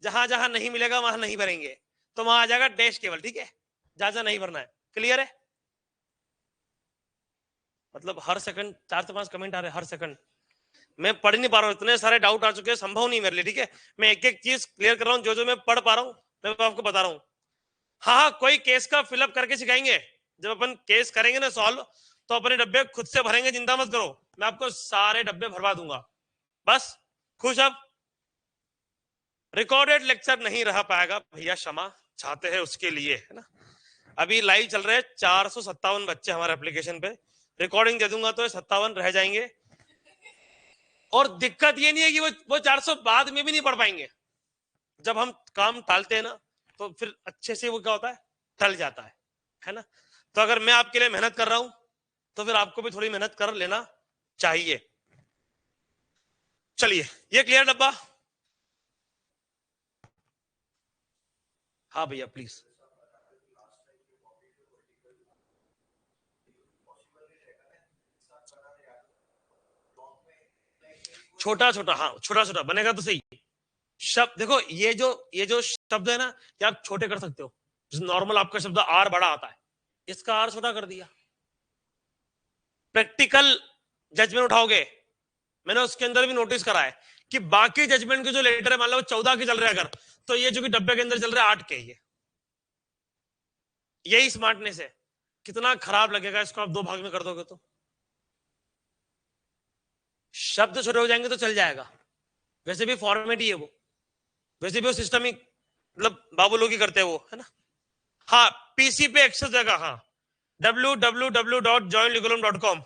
जहां जहां नहीं मिलेगा वहां नहीं भरेंगे, तो वहां आ जाएगा डैश केवल, ठीक है, जहां जहां नहीं भरना है। क्लियर है। मतलब हर सेकंड 4 से 5 कमेंट आ रहे हैं, हर सेकंड मैं पढ़ नहीं पा रहा हूँ, इतने सारे डाउट आ चुके हैं, संभव नहीं मेरे लिए, ठीक है। मैं एक एक चीज क्लियर कर रहा हूँ, जो जो मैं पढ़ पा रहा हूँ मैं आपको बता रहा हूँ। हाँ, कोई केस का फिलअप करके सिखाएंगे, जब अपन केस करेंगे ना सॉल्व, तो अपने डब्बे खुद से भरेंगे, चिंता मत करो, मैं आपको सारे डब्बे भरवा दूंगा। बस खुश। अब रिकॉर्डेड लेक्चर नहीं रह पाएगा भैया, क्षमा चाहते हैं उसके लिए, है ना। अभी लाइव चल रहे हैं 457 बच्चे हमारे एप्लीकेशन पे, रिकॉर्डिंग दे दूंगा तो 57 रह जाएंगे। और दिक्कत ये नहीं है कि वो 400 बाद में भी नहीं पढ़ पाएंगे। जब हम काम टालते हैं ना तो फिर अच्छे से वो क्या होता है, टल जाता है ना। तो अगर मैं आपके लिए मेहनत कर रहा हूं तो फिर आपको भी थोड़ी मेहनत कर लेना चाहिए। चलिए, ये क्लियर डब्बा? हाँ भैया प्लीज। छोटा छोटा, हाँ छोटा छोटा बनेगा तो सही। शब्द देखो, ये जो शब्द है ना, ये आप छोटे कर सकते हो। नॉर्मल आपका शब्द आर बड़ा आता है, इसका आर छोटा कर दिया। प्रैक्टिकल जजमेंट उठाओगे, मैंने उसके अंदर भी नोटिस करा है कि बाकी जजमेंट के जो लेटर है, मान लो 14 के चल रहे हैं अगर, तो ये जो कि डब्बे के अंदर चल रहे हैं 8 के। यही स्मार्टनेस है। कितना खराब लगेगा इसको आप दो भाग में कर दोगे तो। शब्द छोटे हो जाएंगे तो चल जाएगा, वैसे भी फॉर्मेट ही है वो, वैसे भी वो सिस्टम ही, मतलब बाबू लोग ही करते हैं वो, है ना। हाँ, पीसी पे एक्सेस देगा, हाँ, www.joinlegalum.com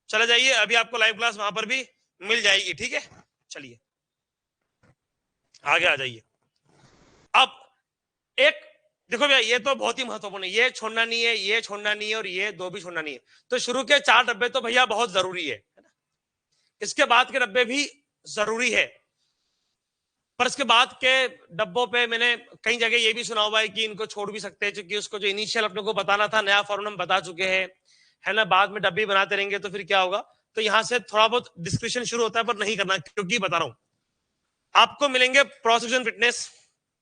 चले जाइए, अभी आपको लाइव क्लास वहां पर भी मिल जाएगी, ठीक है। चलिए आगे आ जाइए। अब एक देखो भैया, ये तो बहुत ही महत्वपूर्ण है, ये छोड़ना नहीं है, ये छोड़ना नहीं है, और ये दो भी छोड़ना नहीं है। तो शुरू के 4 डब्बे तो भैया बहुत जरूरी है ना। इसके बाद के डब्बे भी जरूरी है, पर इसके बाद के डब्बों पे मैंने कई जगह ये भी सुना हुआ है कि इनको छोड़ भी सकते हैं, क्योंकि उसको जो इनिशियल अपने को बताना था, नया फॉर्मूला हम बता चुके हैं, है ना। बाद में डब्बे बनाते रहेंगे तो फिर क्या होगा। तो यहां से थोड़ा बहुत डिस्कशन शुरू होता है, पर नहीं करना, क्योंकि बता रहा हूं आपको मिलेंगे प्रोसिक्यूशन फिटनेस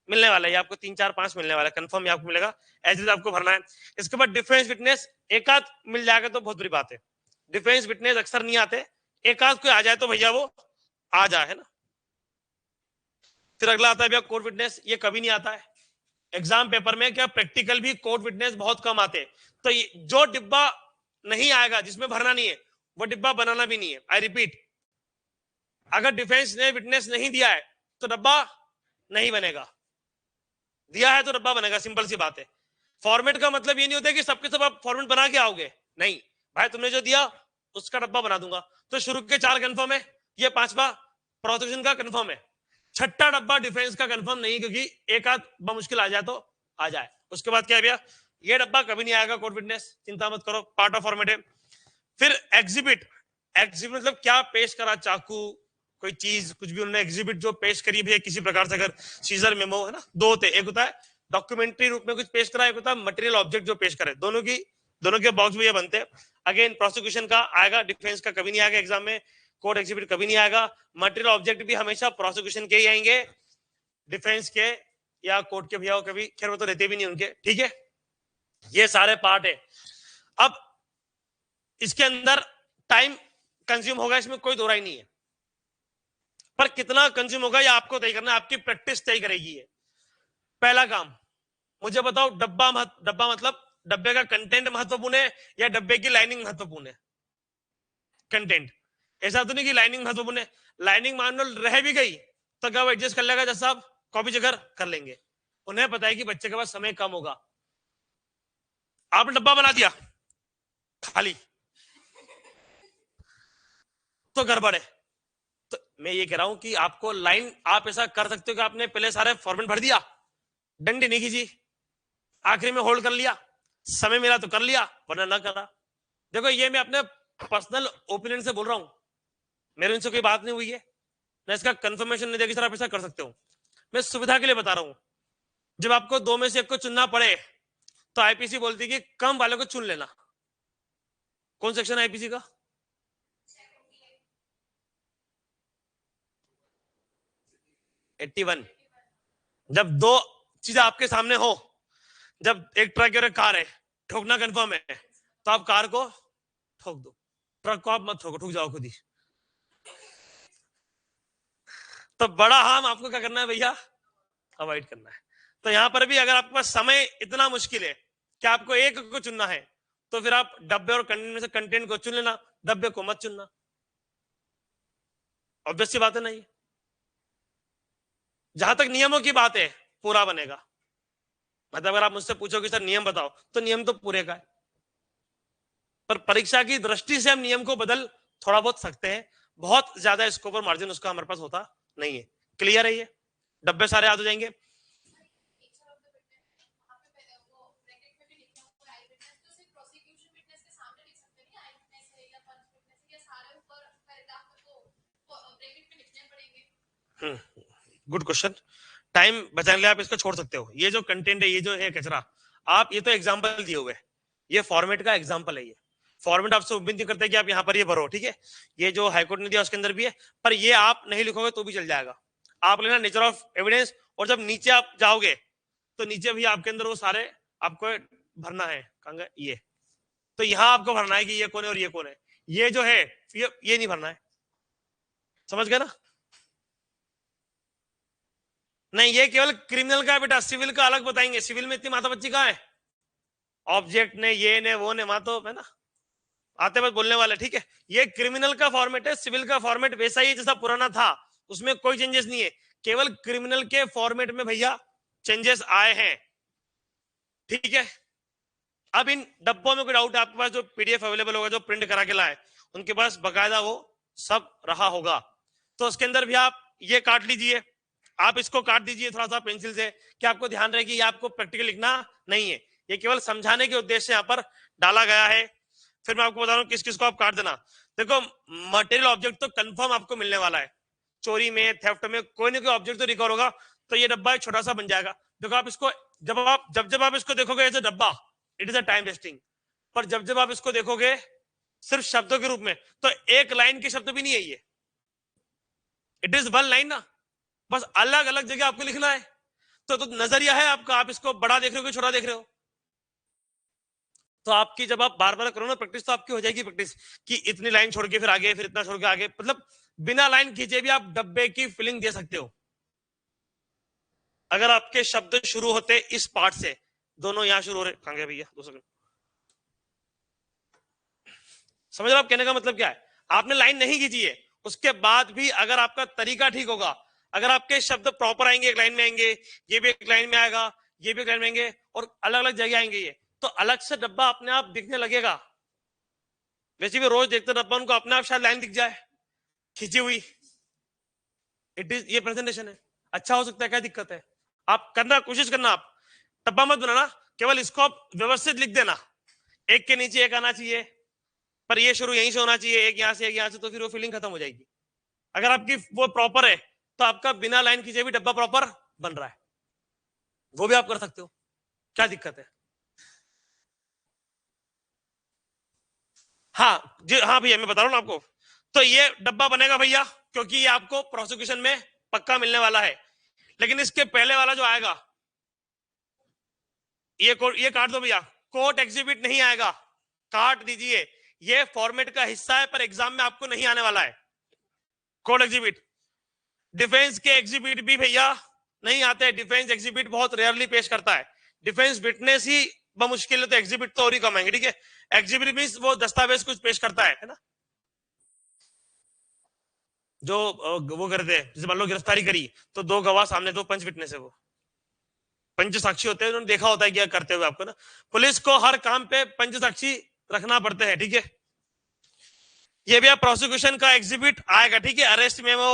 मिलने वाला है, आपको 3 4 5 मिलने वाला है, कंफर्म आपको मिलेगा, एज इट आपको भरना है। इसके बाद डिफेंस फिटनेस एक आध मिल जाएगा तो बहुत बड़ी बात है। डिफेंस फिटनेस अक्सर नहीं आते, एक आध कोई आ जाए तो भैया वो आ जाए, है ना। फिर अगला आता है भैया कोड फिटनेस, ये कभी नहीं आता है एग्जाम पेपर में, क्या प्रैक्टिकल भी कोड फिटनेस बहुत कम आते हैं। तो जो डिब्बा नहीं आएगा जिसमें भरना नहीं है, वो डिब्बा बनाना भी नहीं है। आई रिपीट, अगर डिफेंस ने फिटनेस नहीं दिया है तो डब्बा नहीं बनेगा, दिया है तो डब्बा बनेगा, सिंपल सी बात है। फॉर्मेट का मतलब ये नहीं होता कि सबके सब आप फॉर्मेट बना के आओगे, नहीं भाई, तुमने जो दिया उसका डब्बा बना दूंगा। तो शुरू के 4 कंफर्म है, ये 5वां प्रोटेक्शन का कंफर्म है, 6ठा डब्बा डिफेंस का कंफर्म नहीं, क्योंकि एक आध मुश्किल आ जाए तो आ जाए। उसके बाद क्या है भैया, ये डब्बा कभी नहीं आएगा कोड फिटनेस, चिंता मत करो, पार्ट ऑफ फॉर्मेट है। फिर एग्जिबिट, एग्जिबिट मतलब क्या पेश करा, चाकू कोई चीज कुछ भी उन्होंने एग्जिबिट जो पेश करी भी है किसी प्रकार से, अगर सीजर मेमो है ना, दो होते, एक होता है डॉक्यूमेंट्री रूप में कुछ पेश करा, एक होता है मटेरियल ऑब्जेक्ट जो पेश करे, दोनों के बॉक्स में ये बनते हैं। अगेन प्रोसिक्यूशन का आएगा, डिफेंस का कभी नहीं आएगा एग्जाम में, कोर्ट एग्जिबिट कभी नहीं आएगा, मटेरियल ऑब्जेक्ट भी हमेशा प्रोसिक्यूशन के ही आएंगे, डिफेंस के या कोर्ट के भैया कभी, खैर वो तो रहते भी नहीं उनके, ठीक है। ये सारे पार्ट है। अब इसके अंदर टाइम कंज्यूम होगा, इसमें कोई दो राय नहीं है, पर कितना कंज्यूम होगा ये आपको तय करना है, आपकी प्रैक्टिस तय करेगी ये। पहला काम, मुझे बताओ, डब्बा मतलब डब्बे का कंटेंट महत्वपूर्ण है या डब्बे की लाइनिंग महत्वपूर्ण है? कंटेंट। ऐसा तो नहीं कि लाइनिंग महत्वपूर्ण है, लाइनिंग मान लो रह भी गई तो क्या वो एडजस्ट कर लेगा, जैसा आप कॉपी चेकर कर लेंगे। उन्हें पता है कि बच्चे के पास समय कम होगा, आपने डब्बा बना दिया खाली तो गड़बड़ है। तो मैं ये कह रहा हूं कि आपको लाइन, आप ऐसा कर सकते हो कि आपने पहले सारे फॉर्मेट भर दिया, डंडी नहीं खींची, आखिरी में होल्ड कर लिया, समय मिला तो कर लिया वरना ना करा। देखो ये मैं अपने पर्सनल ओपिनियन से बोल रहा हूं, मेरे उनसे कोई बात नहीं हुई है ना, इसका कंफर्मेशन नहीं देगी सर आप ऐसा कर सकते हो, मैं सुविधा के लिए बता रहा हूं। जब आपको दो में से एक को चुनना पड़े तो आईपीसी बोलती है कि कम वाले को चुन लेना। कौन सेक्शन आईपीसी का? 81। जब दो चीजें आपके सामने हो, जब एक ट्रक और एक कार है, ठोकना कंफर्म है, तो आप कार को ठोक दो, ट्रक को आप मत ठोको, ठुक जाओ खुद ही। तो बड़ा हार्म आपको क्या करना है भैया, अवॉइड करना है। तो यहां पर भी अगर आपके पास समय इतना मुश्किल है कि आपको एक को चुनना है, तो फिर आप डब्बे और कंटेंट में से कंटेंट को चुन लेना, डब्बे को मत चुनना। ऑब्वियस सी बात है ना ये। जहां तक नियमों की बात है, पूरा बनेगा। मतलब अगर आप मुझसे पूछो कि सर नियम बताओ, तो नियम तो पूरे का है, पर परीक्षा की दृष्टि से हम नियम को बदल थोड़ा बहुत सकते हैं। बहुत ज्यादा स्कोप और मार्जिन उसका हमारे पास होता नहीं है। क्लियर है ये? डब्बे सारे याद हो जाएंगे। Good question. टाइम बचाने के लिए आप इसको छोड़ सकते हो। ये जो कंटेंट है, ये जो है कचरा, आप ये तो एग्जांपल दिए हुए, ये फॉर्मेट का एग्जांपल है। ये फॉर्मेट आपसे उम्मीद नहीं करते कि आप यहाँ पर ये भरो, ठीक है? ये जो हाईकोर्ट ने दिया उसके अंदर भी है, पर ये आप नहीं लिखोगे तो भी चल जाएगा। आप लेना नेचर ऑफ एविडेंस, और जब नीचे आप जाओगे तो नीचे भी आपके अंदर वो सारे आपको भरना है। कहेंगे ये, तो यहाँ आपको भरना है कि ये कौन है और ये कौन है। ये जो है ये नहीं भरना है। समझ गए ना? नहीं, ये केवल क्रिमिनल का है बेटा, सिविल का अलग बताएंगे। सिविल में इतनी माथा बच्ची कहाँ है? ऑब्जेक्ट ने, ये ने, वो ने, वहां तो है ना, आते बस बोलने वाले, ठीक है? ये क्रिमिनल का फॉर्मेट है। सिविल का फॉर्मेट वैसा ही है जैसा पुराना था, उसमें कोई चेंजेस नहीं है। केवल क्रिमिनल के फॉर्मेट में भैया चेंजेस आए हैं, ठीक है? अब इन डब्बों में कोई डाउट है आपके पास? जो पीडीएफ अवेलेबल होगा, जो प्रिंट करा के लाए, उनके पास बकायदा वो सब रहा होगा। तो उसके अंदर भी आप ये काट लीजिए, आप इसको काट दीजिए थोड़ा सा पेंसिल से, कि आपको ध्यान रहे कि ये आपको प्रैक्टिकल लिखना नहीं है, ये केवल समझाने के उद्देश्य से यहाँ पर डाला गया है। फिर मैं आपको बता रहा हूँ किस किस को आप काट देना। देखो, मटेरियल ऑब्जेक्ट तो कंफर्म आपको मिलने वाला है। चोरी में, थेफ्ट में कोई ना कोई ऑब्जेक्ट तो रिकवर होगा, तो ये डब्बा एक छोटा सा बन जाएगा। देखो, आप इसको जब आप इसको देखोगे एज ए डब्बा, it is a time wasting. पर जब आप इसको देखोगे सिर्फ शब्दों के रूप में, तो एक लाइन के शब्द भी नहीं है ये, इट इज वन लाइन ना, बस अलग अलग जगह आपको लिखना है। तो नजरिया है आपका, आप इसको बड़ा देख रहे हो कि छोटा देख रहे हो। तो आपकी जब आप बार बार करो ना प्रैक्टिस, तो आपकी हो जाएगी प्रैक्टिस कि इतनी लाइन छोड़ के फिर आगे, फिर इतना छोड़ के आगे। मतलब बिना लाइन खींचे भी आप डब्बे की फिलिंग दे सकते हो। अगर आपके शब्द शुरू होते इस पार्ट से, दोनों यहां शुरू हो रहे, कहां गए भैया, 2 सेकंड। समझ रहे आप कहने का मतलब क्या है? आपने लाइन नहीं खींची है, उसके बाद भी अगर आपका तरीका ठीक होगा, अगर आपके शब्द प्रॉपर आएंगे, एक लाइन में आएंगे, ये भी एक लाइन में आएगा, ये भी एक लाइन में आएंगे, और अलग अलग जगह आएंगे, ये तो अलग से डब्बा अपने आप दिखने लगेगा। वैसे भी रोज देखते डब्बा, उनको अपने आप शायद लाइन दिख जाए खींची हुई। इट इज, ये प्रेजेंटेशन है, अच्छा हो सकता है, क्या दिक्कत है? आप करना, कोशिश करना, आप डब्बा मत बनाना, केवल इसको आप व्यवस्थित लिख देना, एक के नीचे एक आना चाहिए, पर ये शुरू यहीं से होना चाहिए, एक यहां से एक यहां से, तो फिर वो फीलिंग खत्म हो जाएगी। अगर आपकी वो प्रॉपर है, तो आपका बिना लाइन खींचे भी डब्बा प्रॉपर बन रहा है, वो भी आप कर सकते हो, क्या दिक्कत है? हाँ जी, हाँ भैया, मैं बता रहा हूँ ना आपको। तो ये डब्बा बनेगा भैया, क्योंकि ये आपको प्रोसिक्यूशन में पक्का मिलने वाला है। लेकिन इसके पहले वाला जो आएगा, ये काट दो भैया, कोर्ट एग्जिबिट नहीं आएगा, काट दीजिए। ये फॉर्मेट का हिस्सा है, पर एग्जाम में आपको नहीं आने वाला है। कोर्ट एग्जिबिट, डिफेंस के एग्जिबिट भी भैया नहीं आते। डिफेंस एग्जिबिट बहुत रेयरली पेश करता है। डिफेंस विटनेस ही मुश्किल है, तो एग्जिबिट तो और ही कम आएंगे, ठीक है? एग्जिबिट मींस वो दस्तावेज कुछ पेश करता है ना, जो वो करते हैं। जैसे मान लो गिरफ्तारी करी, तो 2 गवाह सामने, 2 पंच विटनेस है, वो पंच साक्षी होते हैं, उन्होंने देखा होता है क्या करते हुए आपको ना। पुलिस को हर काम पे पंच साक्षी रखना पड़ते हैं, ठीक है? ये भी प्रोसिक्यूशन का एग्जिबिट आएगा, ठीक है? अरेस्ट मेमो,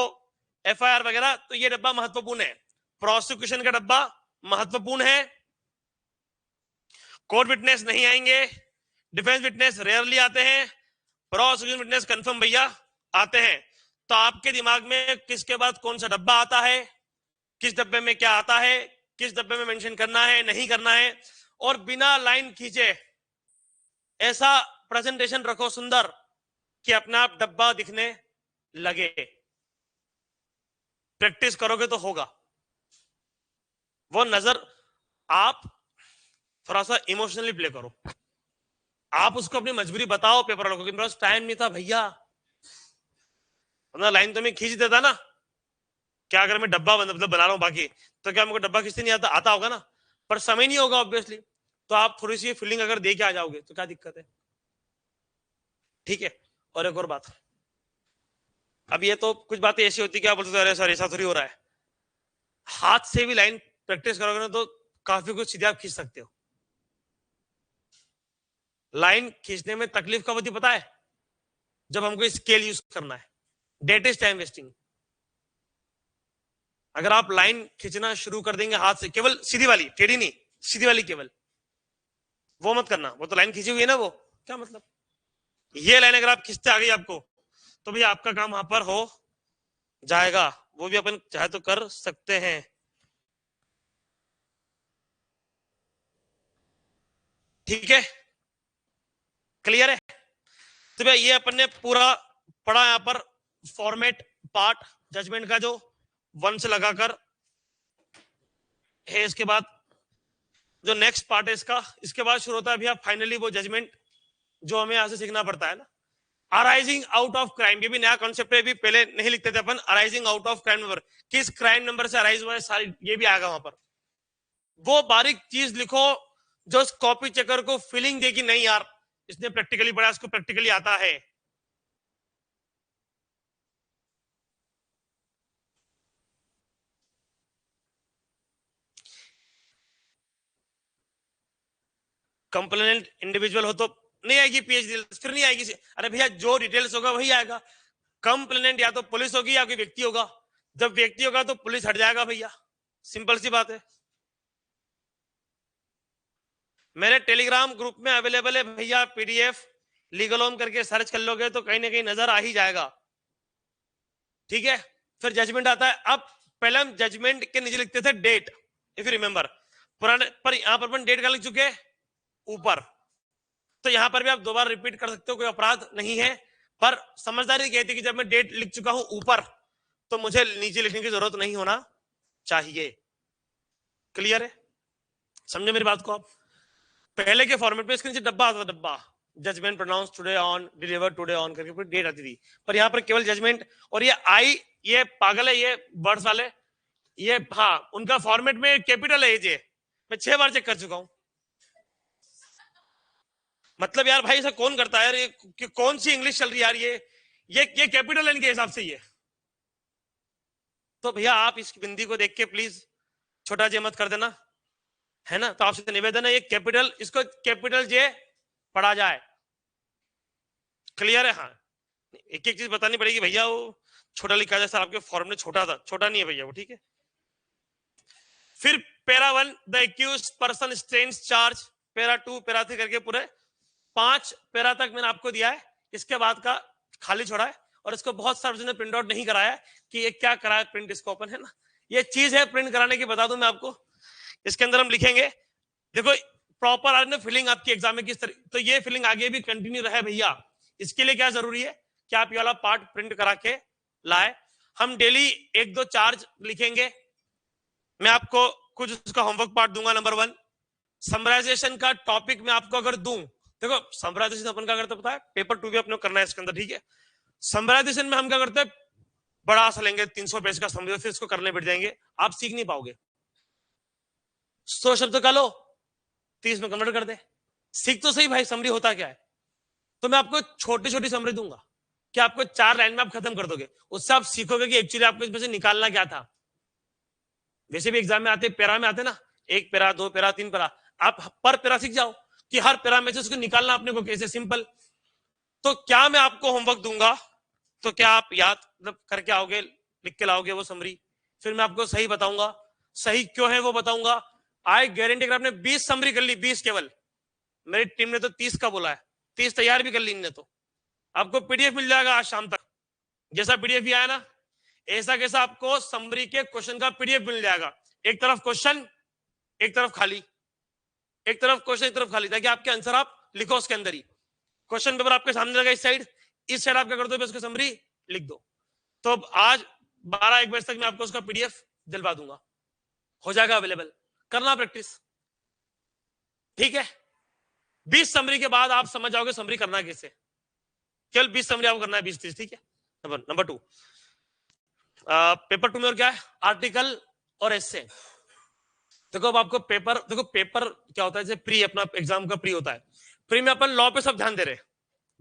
एफआईआर वगैरह, तो ये डब्बा महत्वपूर्ण है। प्रोसिक्यूशन का डब्बा महत्वपूर्ण है। कोर्ट विटनेस नहीं आएंगे, डिफेंस विटनेस रेयरली आते हैं, प्रोसिक्यूशन विटनेस कंफर्म भैया आते हैं। तो आपके दिमाग में किसके बाद कौन सा डब्बा आता है, किस डब्बे में क्या आता है, किस डब्बे में मेंशन करना है, नहीं करना है, और बिना लाइन खींचे ऐसा प्रेजेंटेशन रखो सुंदर कि अपना आप डब्बा दिखने लगे। प्रैक्टिस करोगे तो होगा वो नजर। आप थोड़ा सा इमोशनली प्ले करो, आप उसको अपनी मजबूरी बताओ पेपर वालों को कि मेरे पास टाइम नहीं था भैया, वरना लाइन तो मैं खींच देता ना। क्या अगर मैं डब्बा मतलब बना रहा हूं बाकी, तो क्या मुझे डब्बा खींचते नहीं आता? आता होगा ना, पर समय नहीं होगा ऑब्वियसली। तो आप थोड़ी सी फीलिंग अगर दे के आ जाओगे तो क्या दिक्कत है, ठीक है। और एक और बात, अब ये तो कुछ बातें ऐसी होती है कि आप बोलते अरे सर ऐसा थोड़ी हो रहा है, हाथ से भी लाइन प्रैक्टिस करोगे ना तो काफी कुछ सीधे आप खींच सकते हो। लाइन खींचने में तकलीफ कब होती पता है, जब हमको स्केल यूज करना है, डेट इज टाइम वेस्टिंग। अगर आप लाइन खींचना शुरू कर देंगे हाथ से, केवल सीधी वाली, टेढ़ी नहीं, सीधी वाली केवल, वो मत करना, वो तो लाइन खींची हुई है ना, वो क्या मतलब। ये लाइन अगर आप खींचते आ गई आपको, तो भैया आपका काम वहां पर हो जाएगा, वो भी अपन चाहे तो कर सकते हैं, ठीक है, क्लियर है। तो भैया ये अपन ने पूरा पढ़ा यहाँ पर फॉर्मेट पार्ट जजमेंट का, जो वन से लगाकर है। इसके बाद जो नेक्स्ट पार्ट है इसका, इसके बाद शुरू होता है भैया फाइनली वो जजमेंट जो हमें यहां से सीखना पड़ता है ना, अराइजिंग आउट ऑफ क्राइम। ये भी नया कॉन्सेप्ट है, भी पहले नहीं लिखते थे अपन, arising out of crime number, किस क्राइम नंबर से अराइज हुआ है, सारी ये भी आएगा वहां पर। वो बारीक चीज लिखो जो कॉपी चेकर को फीलिंग देगी नहीं यार इसने प्रैक्टिकली पढ़ा, इसको प्रैक्टिकली आता है। कंप्लेनेंट इंडिविजुअल हो तो नहीं आएगी पीएचडी, फिर नहीं आएगी। अरे भैया जो डिटेल्स होगा वही आएगा। कंप्लेनेंट या तो पुलिस होगी या कोई व्यक्ति होगा, जब व्यक्ति होगा तो पुलिस हट जाएगा भैया, सिंपल सी बात है। मेरे टेलीग्राम ग्रुप में अवेलेबल है भैया पीडीएफ, लीगल होम करके सर्च कर लोगे तो कहीं ना कहीं नजर आ ही जाएगा, ठीक है। फिर जजमेंट आता है। अब पहले हम जजमेंट के नीचे लिखते थे डेट, इफ यू रिमेंबर, पुराने पर यहां पर अपन डेट का लिख चुके ऊपर, तो यहां पर भी आप दोबारा रिपीट कर सकते हो, कोई अपराध नहीं है। पर समझदारी कहती है कि जब मैं डेट लिख चुका हूं ऊपर तो मुझे नीचे लिखने की जरूरत नहीं होना चाहिए, क्लियर है, समझे मेरी बात को आप। पहले के फॉर्मेट में इसके नीचे डब्बा आता था, डब्बा, judgement pronounce today on, deliver today on करके पूरी डेट आती थी, पर यहां पर केवल जजमेंट। और ये आई, ये पागल है ये वर्ड्स वाले, ये हाँ उनका फॉर्मेट में कैपिटल है ये, मैं 6 बार चेक कर चुका हूं। मतलब यार भाई ऐसा कौन करता है यार, ये कौन सी इंग्लिश चल रही है यार, ये कैपिटल है इनके हिसाब से ये। तो भैया आप इस बिंदी को देख के प्लीज छोटा जे मत कर देना, है ना। तो आपसे निवेदन है ये कैपिटल, इसको कैपिटल जे पढ़ा जाए, क्लियर है। हाँ एक एक चीज बतानी पड़ेगी भैया, वो छोटा लिखा जाए सर आपके फॉर्म में छोटा था, छोटा नहीं है भैया वो, ठीक है। फिर para 1 the accuse person stands charge, para 2 para 3 करके पूरे 5 पैरा तक मैंने आपको दिया है, इसके बाद का खाली छोड़ा है। और इसको बहुत सारे ने प्रिंट आउट नहीं कराया है कि ये क्या कराया, प्रिंट इसको ओपन है ना, ये चीज है प्रिंट कराने की, बता दूं मैं आपको। इसके अंदर हम लिखेंगे, देखो प्रॉपर आज ना फिलिंग आपकी एग्जाम में किस तरह, तो ये फिलिंग आगे भी कंटिन्यू रहे भैया। इसके लिए क्या जरूरी है कि आप ये वाला पार्ट प्रिंट करा के लाए। हम डेली 1-2 चार्ज लिखेंगे, मैं आपको कुछ उसका होमवर्क पार्ट दूंगा। नंबर 1 समराइजेशन का टॉपिक मैं आपको अगर दूं, देखो समराइजेशन अपन क्या करते पता है, पेपर 2 भी अपने करना है इसके अंदर, ठीक है। समराइजेशन में हम क्या करते हैं, बड़ा सा लेंगे 300 पेज का समरी, फिर इसको करने बैठ जाएंगे, आप सीख नहीं पाओगे। 100 शब्द का लो 30 में कन्वर्ट कर दे, सीख तो सही भाई समरी होता क्या है। तो मैं आपको छोटी छोटी समरी दूंगा कि आपको 4 लाइन में आप खत्म कर दोगे, उससे आप सीखोगे कि एक्चुअली आपको इसमें से निकालना क्या था। वैसे भी एग्जाम में आते पैरा में आते ना, 1 पैरा 2 पैरा 3 पैरा, आप पर पैरा सीख जाओ कि हर पैरा में से उसको निकालना अपने को कैसे, सिंपल। तो क्या मैं आपको होमवर्क दूंगा, तो क्या आप याद मतलब करके आओगे, लिख के लाओगे वो समरी, फिर मैं आपको सही बताऊंगा, सही क्यों है वो बताऊंगा। आई गारंटी अगर आपने 20 समरी कर ली, 20 केवल, मेरी टीम ने तो 30 का बोला है, 30 तैयार भी कर ली इनने, तो आपको पीडीएफ मिल जाएगा आज शाम तक। जैसा पीडीएफ भी आया ना, ऐसा कैसा आपको समरी के क्वेश्चन का पीडीएफ मिल जाएगा, एक तरफ क्वेश्चन एक तरफ खाली, एक तरफ क्वेश्चन एक तरफ खाली, ताकि आपके आंसर आप लिखो उसके अंदर ही। क्वेश्चन पेपर आपके सामने लगा इस साइड, इस साइड आप क्या कर दो उसकी समरी लिख दो। तो आज 12-1 बजे तक मैं आपको उसका पीडीएफ दिलवा दूंगा, हो जाएगा अवेलेबल, करना प्रैक्टिस, ठीक है। 20 समरी के बाद आप समझ जाओगे समरी करना कैसे, केवल 20 समरी आपको करना है, 20-30, ठीक है। नंबर 2 पेपर 2 में और क्या है, आर्टिकल और एसे। देखो अब आपको पेपर, देखो पेपर क्या होता है, जैसे प्री अपना एग्जाम का प्री होता है, प्री में अपन लॉ पे सब ध्यान दे रहे हैं,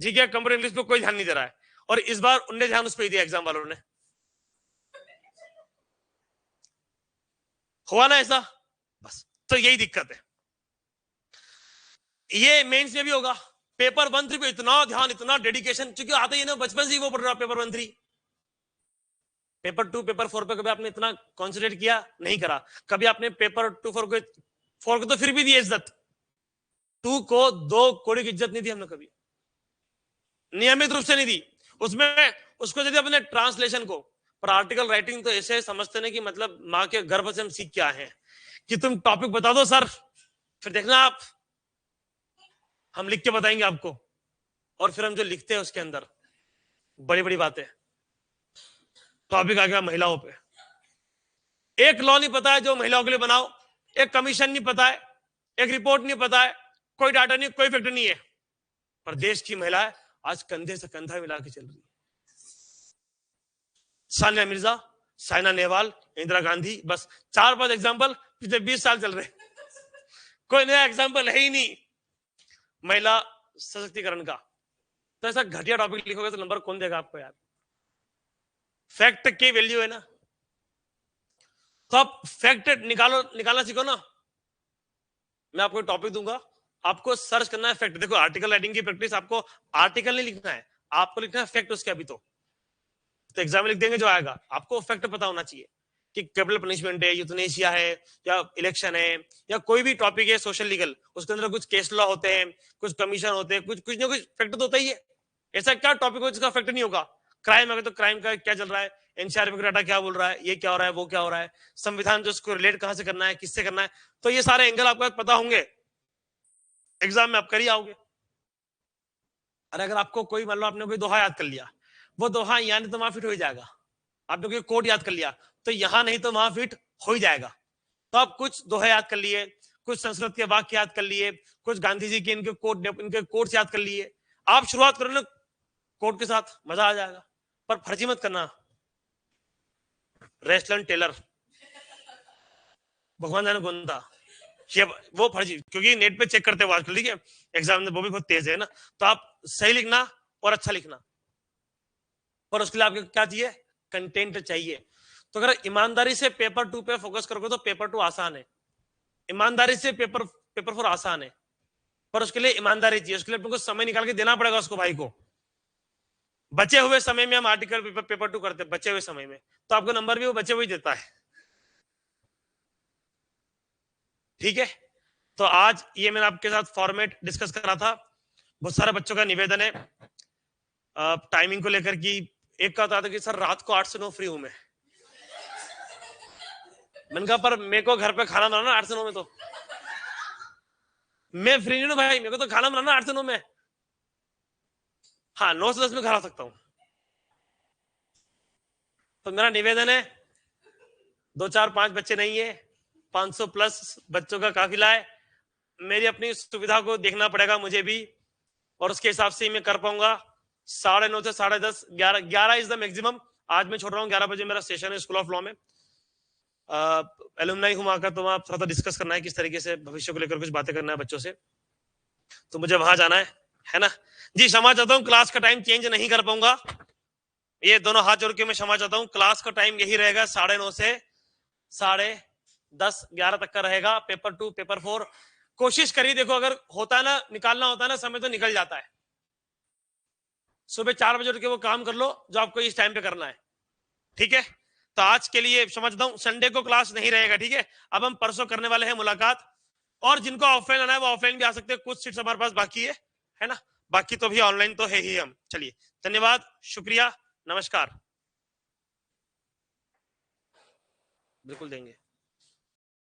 ठीक है, कंप्यूटर इंग्लिश पे कोई ध्यान नहीं दे रहा है, और इस बार उनने ध्यान उस पर दिया एग्जाम वालों ने। हुआ ना ऐसा? बस तो यही दिक्कत है। ये मेंस में भी होगा, पेपर 1-3 पे इतना ध्यान, इतना डेडिकेशन, क्योंकि आते ही ना बचपन से ही वो पढ़ रहा पेपर 1-3। पेपर 2 पेपर 4 पे कभी आपने इतना कॉन्सेंट्रेट किया नहीं करा, कभी आपने पेपर 2 4 को तो फिर भी दी इज्जत, 2 को 2 कोड़ी की इज्जत नहीं दी हमने कभी, नियमित रूप से नहीं दी। उसमें उसको यदि अपने ट्रांसलेशन को, पर आर्टिकल राइटिंग तो ऐसे समझते ना कि मतलब माँ के गर्भ से हम सीख के आए हैं, कि तुम टॉपिक बता दो सर, फिर देखना आप, हम लिख के बताएंगे आपको, और फिर हम जो लिखते हैं उसके अंदर बड़ी बड़ी बातें। टॉपिक आ गया महिलाओं पे, एक लॉ नहीं पता है जो महिलाओं के लिए बनाओ, एक कमीशन नहीं पता है, एक रिपोर्ट नहीं पता है, कोई डाटा नहीं, कोई फैक्टर नहीं है, पर देश की महिलाएं आज कंधे से कंधा मिला के चल रही है। सानिया मिर्जा, साइना नेहवाल, इंदिरा गांधी, बस 4-5 एग्जाम्पल पिछले 20 साल चल रहे, कोई नया एग्जाम्पल है ही नहीं महिला सशक्तिकरण का। तो ऐसा घटिया टॉपिक लिखोगे तो नंबर कौन देगा आपको यार? फैक्ट की वैल्यू है ना, तो आप फैक्ट निकालना सीखो ना। मैं आपको टॉपिक दूंगा, आपको सर्च करना है फैक्ट। देखो आर्टिकल राइटिंग की प्रैक्टिस, आपको आर्टिकल नहीं लिखना है, आपको लिखना है फैक्ट उसके। अभी तो एग्जाम में लिख देंगे जो आएगा, आपको फैक्ट पता होना चाहिए कि कैपिटल पनिशमेंट है, यूथनेशिया है, या इलेक्शन है, या कोई भी टॉपिक है सोशल लीगल, उसके अंदर कुछ केस लॉ होते हैं, कुछ कमीशन होते हैं, कुछ ना कुछ फैक्ट तो होता ही है। ऐसा क्या टॉपिक हो जिसका फैक्ट नहीं होगा? क्राइम अगर तो क्राइम का क्या चल रहा है, एनसीआरबी का डाटा क्या बोल रहा है, ये क्या हो रहा है, वो क्या हो रहा है, संविधान जो उसको रिलेट कहां से करना है, किससे करना है, तो ये सारे एंगल आपको पता होंगे, एग्जाम में आप कर ही आओगे। और अगर आपको कोई, मान लो आपने कोई दोहा याद कर लिया, वो दोहा यहाँ नहीं तो वहां फिट हो ही जाएगा। आपने कोई कोड याद कर लिया तो यहाँ नहीं तो वहां फिट हो ही जाएगा। तो आप कुछ दोहे याद कर लिए, कुछ संस्कृत के वाक्य याद कर लिए, कुछ गांधी जी के इनके कोट्स याद कर लिए, आप शुरुआत करो ना कोट के साथ, मजा आ जाएगा। पर फर्जी मत करना, रेस्टलन टेलर, भगवान जाने कौन था ये, वो फर्जी, क्योंकि नेट पे चेक करते हो आजकल, ठीक है, एग्जाम में वो भी बहुत तेज है ना, तो आप सही लिखना और अच्छा लिखना, पर उसके लिए आपको क्या चाहिए? कंटेंट चाहिए। तो अगर ईमानदारी से पेपर 2 पे फोकस करोगे तो पेपर 2 आसान है, ईमानदारी से पेपर 4 आसान है, पर उसके लिए ईमानदारी चाहिए, उसके लिए आपको समय निकाल के देना पड़ेगा उसको, भाई को। बचे हुए समय में हम आर्टिकल पेपर 2 करते हैं, बचे हुए समय में, तो आपको नंबर भी वो बचे हुए देता है, ठीक है। तो आज ये मैंने आपके साथ फॉर्मेट डिस्कस करा था। बहुत सारे बच्चों का निवेदन है टाइमिंग को लेकर, कि एक का था कि सर रात को 8 से 9 फ्री हूं मैंने कहा पर मेरे को घर पे खाना बनाना 8 से 9 में, तो मैं फ्री नहीं हूं भाई, मेरे को तो खाना बनाना 8 से 9 में। हाँ 9 से 10 में घर आ सकता हूं। तो मेरा निवेदन है, 2-4-5 बच्चे नहीं है, 500 प्लस बच्चों का काफिला है, मेरी अपनी सुविधा को देखना पड़ेगा मुझे भी, और उसके हिसाब से ही मैं कर पाऊंगा। 9:30 से 10:30, 11 इज द मैक्सिमम। आज मैं छोड़ रहा हूँ, 11 बजे मेरा सेशन है स्कूल ऑफ लॉ में, एलुमनाई हूँ वहां का, तो वहां थोड़ा सा डिस्कस करना है किस तरीके से भविष्य को लेकर कुछ बातें करना है बच्चों से, तो मुझे वहां जाना है ना जी। क्षमा चाहता हूँ, क्लास का टाइम चेंज नहीं कर पाऊंगा, ये दोनों हाथ जोड़ के मैं क्षमा चाहता हूँ। क्लास का टाइम यही रहेगा, 9:30 से 10:30 11 तक का रहेगा। पेपर 2 पेपर 4 कोशिश करिए, देखो अगर होता है ना, निकालना होता है ना समय, तो निकल जाता है। सुबह 4 बजे उठ के वो काम कर लो जो आपको इस टाइम पे करना है, ठीक है। तो आज के लिए समझता हूँ, संडे को क्लास नहीं रहेगा, ठीक है। अब हम परसों करने वाले हैं मुलाकात, और जिनको ऑफलाइन आना है वो ऑफलाइन भी आ सकते हैं, कुछ सीट्स हमारे पास बाकी है ना, बाकी तो भी ऑनलाइन तो है ही हम। चलिए, धन्यवाद, शुक्रिया, नमस्कार। बिल्कुल देंगे।